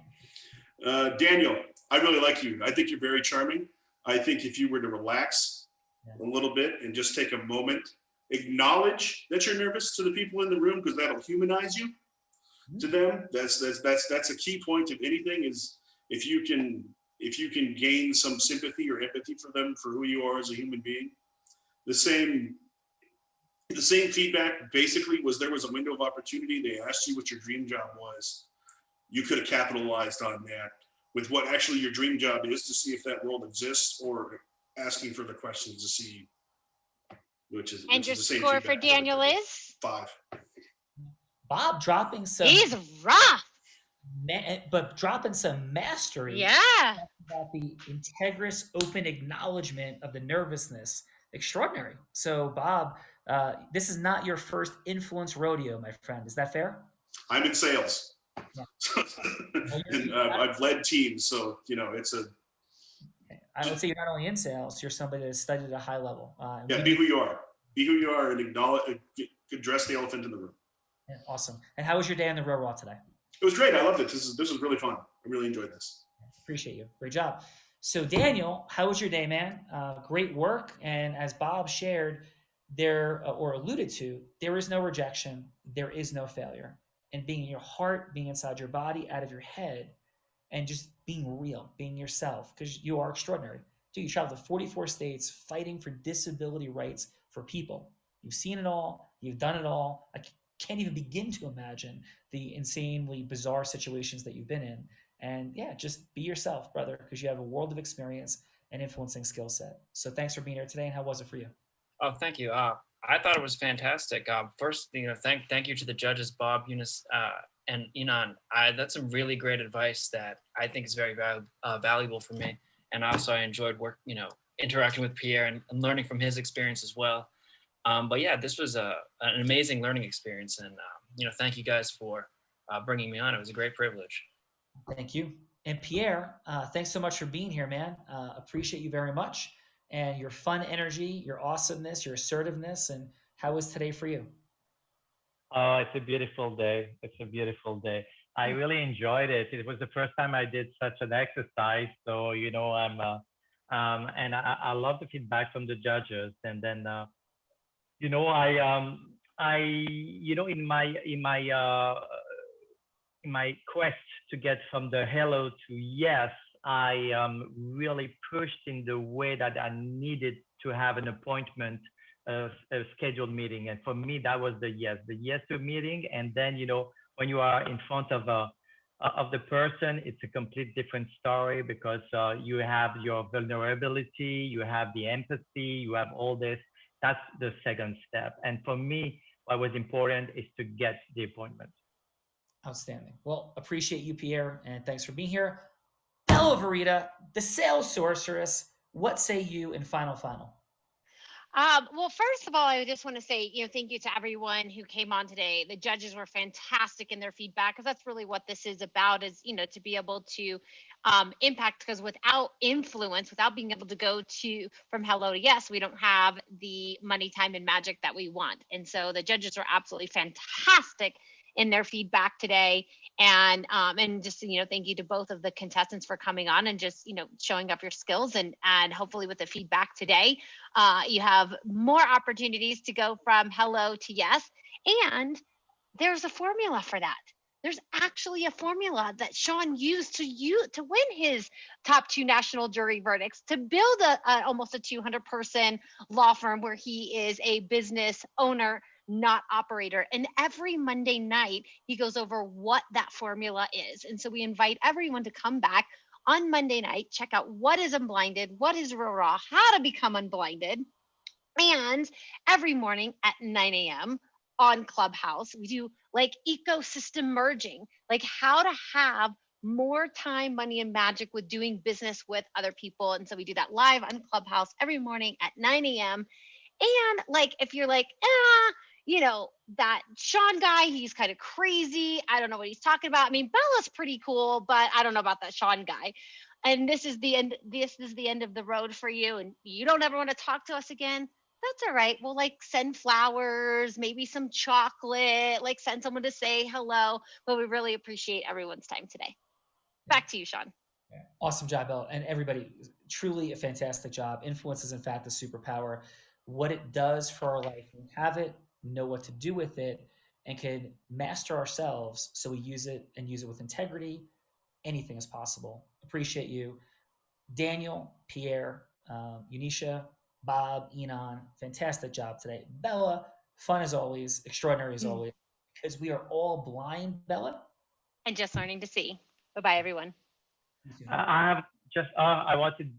Daniel, I really like you. I think you're very charming. I think if you were to relax a little bit and just take a moment, acknowledge that you're nervous to the people in the room, because that'll humanize you to them. That's a key point of anything, is if you can gain some sympathy or empathy for them for who you are as a human being. The same feedback basically was, there was a window of opportunity. They asked you what your dream job was. you could have capitalized on that with what actually your dream job is, to see if that world exists, or asking for the questions to see, which is And your the same score for feedback. Daniel is? 5. Bob dropping some. He's rough. But dropping some mastery. Yeah. About the integrous, open acknowledgement of the nervousness. Extraordinary. So, Bob, this is not your first influence rodeo, my friend. Is that fair? I'm in sales. Yeah. And I've led teams, so it's a. I would say you're not only in sales, you're somebody that's studied at a high level. Be who you are. Be who you are, and address the elephant in the room. Yeah, awesome. And how was your day on the railroad today? It was great. I loved it. This was really fun. I really enjoyed this. Appreciate you. Great job. So Daniel, how was your day, man? Great work. And as Bob shared there, or alluded to, there is no rejection. There is no failure. And being in your heart, being inside your body, out of your head, and just being real, being yourself, because you are extraordinary. Dude, you traveled to 44 states fighting for disability rights for people. You've seen it all. You've done it all. I can't even begin to imagine the insanely bizarre situations that you've been in. And yeah, just be yourself, brother, because you have a world of experience and influencing skill set. So thanks for being here today. And how was it for you? Oh, thank you. I thought it was fantastic. First, thank you to the judges, Bob, Eunice, and Inan. That's some really great advice that I think is very valuable for me. And also, I enjoyed interacting with Pierre and learning from his experience as well. But yeah, this was an amazing learning experience, and thank you guys for bringing me on. It was a great privilege. Thank you. And Pierre, thanks so much for being here, man. Appreciate you very much. And your fun energy, your awesomeness, your assertiveness. And how was today for you? Oh, it's a beautiful day. It's a beautiful day. I really enjoyed it. It was the first time I did such an exercise. So, I'm, and I love the feedback from the judges. And then, in my quest to get from the hello to yes, I really pushed in the way that I needed to have an appointment, a scheduled meeting. And for me, that was the yes to a meeting. And then, when you are in front of the person, it's a complete different story, because you have your vulnerability, you have the empathy, you have all this. That's the second step. And for me, what was important is to get the appointment. Outstanding. Well, appreciate you, Pierre, and thanks for being here. Bella Verita, the sales sorceress, what say you in final? Well, first of all, I just want to say, thank you to everyone who came on today. The judges were fantastic in their feedback, because that's really what this is about, is, to be able to impact, because without influence, without being able to go from hello to yes, we don't have the money, time, and magic that we want. And so the judges were absolutely fantastic in their feedback today. And just, thank you to both of the contestants for coming on and just, showing up your skills, and hopefully with the feedback today, you have more opportunities to go from hello to yes. And there's a formula for that. There's actually a formula that Sean used to win his top 2 national jury verdicts, to build almost a 200-person law firm where he is a business owner, not operator. And every Monday night, he goes over what that formula is. And so we invite everyone to come back on Monday night, check out what is Unblinded, what is Raw, how to become unblinded. And every morning at 9 a.m. on Clubhouse, we do like ecosystem merging, like how to have more time, money, and magic with doing business with other people. And so we do that live on Clubhouse every morning at 9 a.m. And like, if you're like, that Sean guy, he's kind of crazy, I don't know what he's talking about. I mean, Bella's pretty cool, but I don't know about that Sean guy. And this is the end of the road for you, and you don't ever want to talk to us again. That's all right. We'll send flowers, maybe some chocolate, send someone to say hello. But we really appreciate everyone's time today. Back to you, Sean. Awesome job, Bella. And everybody, truly a fantastic job. Influence is, in fact, a superpower. What it does for our life, we have it, know what to do with it, and can master ourselves so we use it with integrity. Anything is possible. Appreciate you. Daniel, Pierre, Unisha, Bob, Enon, fantastic job today. Bella, fun as always, extraordinary as always, because we are all blind, Bella, and just learning to see. Bye-bye, everyone. I have just, I wanted